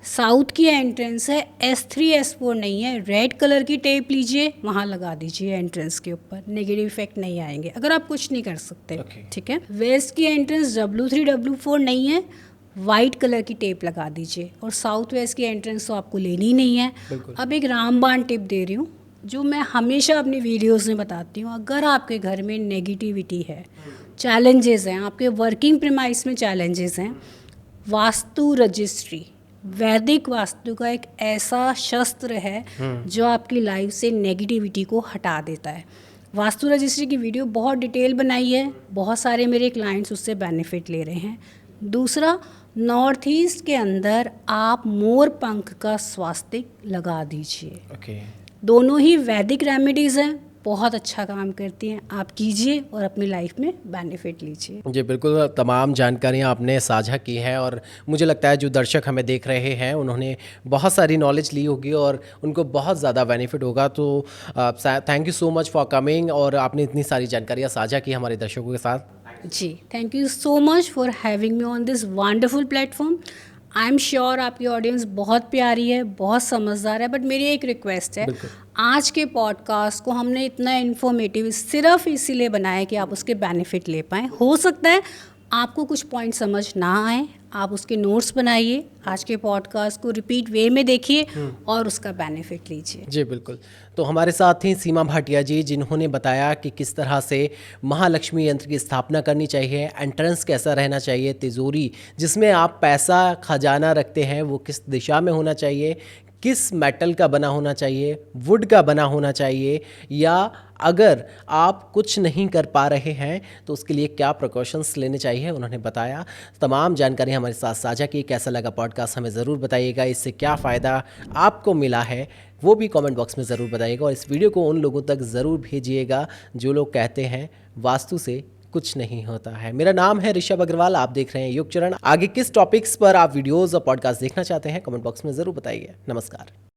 साउथ की एंट्रेंस है, S3 S4 नहीं है, रेड कलर की टेप लीजिए, वहाँ लगा दीजिए एंट्रेंस के ऊपर, नेगेटिव इफेक्ट नहीं आएंगे अगर आप कुछ नहीं कर सकते, ठीक है। वेस्ट की एंट्रेंस W3 W4 नहीं है, वाइट कलर की टेप लगा दीजिए। और साउथ वेस्ट की एंट्रेंस तो आपको लेनी नहीं है। अब एक रामबाण टिप दे रही हूँ जो मैं हमेशा अपनी वीडियोस में बताती हूँ। अगर आपके घर में नेगेटिविटी है, चैलेंजेस हैं, आपके वर्किंग प्रीमाइस में चैलेंजेस हैं, वास्तु रजिस्ट्री वैदिक वास्तु का एक ऐसा शस्त्र है जो आपकी लाइफ से नेगेटिविटी को हटा देता है। वास्तु रजिस्ट्री की वीडियो बहुत डिटेल बनाई है, बहुत सारे मेरे क्लाइंट्स उससे बेनिफिट ले रहे हैं। दूसरा, नॉर्थ ईस्ट के अंदर आप मोर पंख का स्वास्तिक लगा दीजिए। ओके। दोनों ही वैदिक रेमेडीज़ हैं, बहुत अच्छा काम करती हैं। आप कीजिए और अपनी लाइफ में बेनिफिट लीजिए। जी बिल्कुल, तमाम जानकारियाँ आपने साझा की हैं और मुझे लगता है जो दर्शक हमें देख रहे हैं उन्होंने बहुत सारी नॉलेज ली होगी और उनको बहुत ज़्यादा बेनिफिट होगा। तो thank you so much for coming और आपने इतनी सारी जानकारियाँ साझा की हमारे दर्शकों के साथ। जी, thank you so much for having me on this wonderful platform. I am sure आपकी ऑडियंस बहुत प्यारी है, बहुत समझदार है, बट मेरी एक रिक्वेस्ट है, आज के पॉडकास्ट को हमने इतना इन्फॉर्मेटिव सिर्फ इसीलिए बनाया कि आप उसके बेनिफिट ले पाएँ। हो सकता है आपको कुछ पॉइंट समझ ना आए, आप उसके नोट्स बनाइए, आज के पॉडकास्ट को रिपीट वे में देखिए और उसका बेनिफिट लीजिए। जी बिल्कुल। तो हमारे साथ थी सीमा भाटिया जी, जिन्होंने बताया कि किस तरह से महालक्ष्मी यंत्र की स्थापना करनी चाहिए, एंट्रेंस कैसा रहना चाहिए, तिजोरी जिसमें आप पैसा खजाना रखते हैं वो किस दिशा में होना चाहिए, किस मेटल का बना होना चाहिए, वुड का बना होना चाहिए, या अगर आप कुछ नहीं कर पा रहे हैं तो उसके लिए क्या प्रिकॉशंस लेने चाहिए, उन्होंने बताया। तमाम जानकारी हमारे साथ साझा की। कैसा लगा पॉडकास्ट हमें ज़रूर बताइएगा, इससे क्या फ़ायदा आपको मिला है वो भी कमेंट बॉक्स में ज़रूर बताइएगा और इस वीडियो को उन लोगों तक ज़रूर भेजिएगा जो लोग कहते हैं वास्तु से कुछ नहीं होता है। मेरा नाम है ऋषभ अग्रवाल, आप देख रहे हैं युग चरण। आगे किस टॉपिक्स पर आप वीडियोज़ और पॉडकास्ट देखना चाहते हैं कमेंट बॉक्स में ज़रूर बताइए। नमस्कार।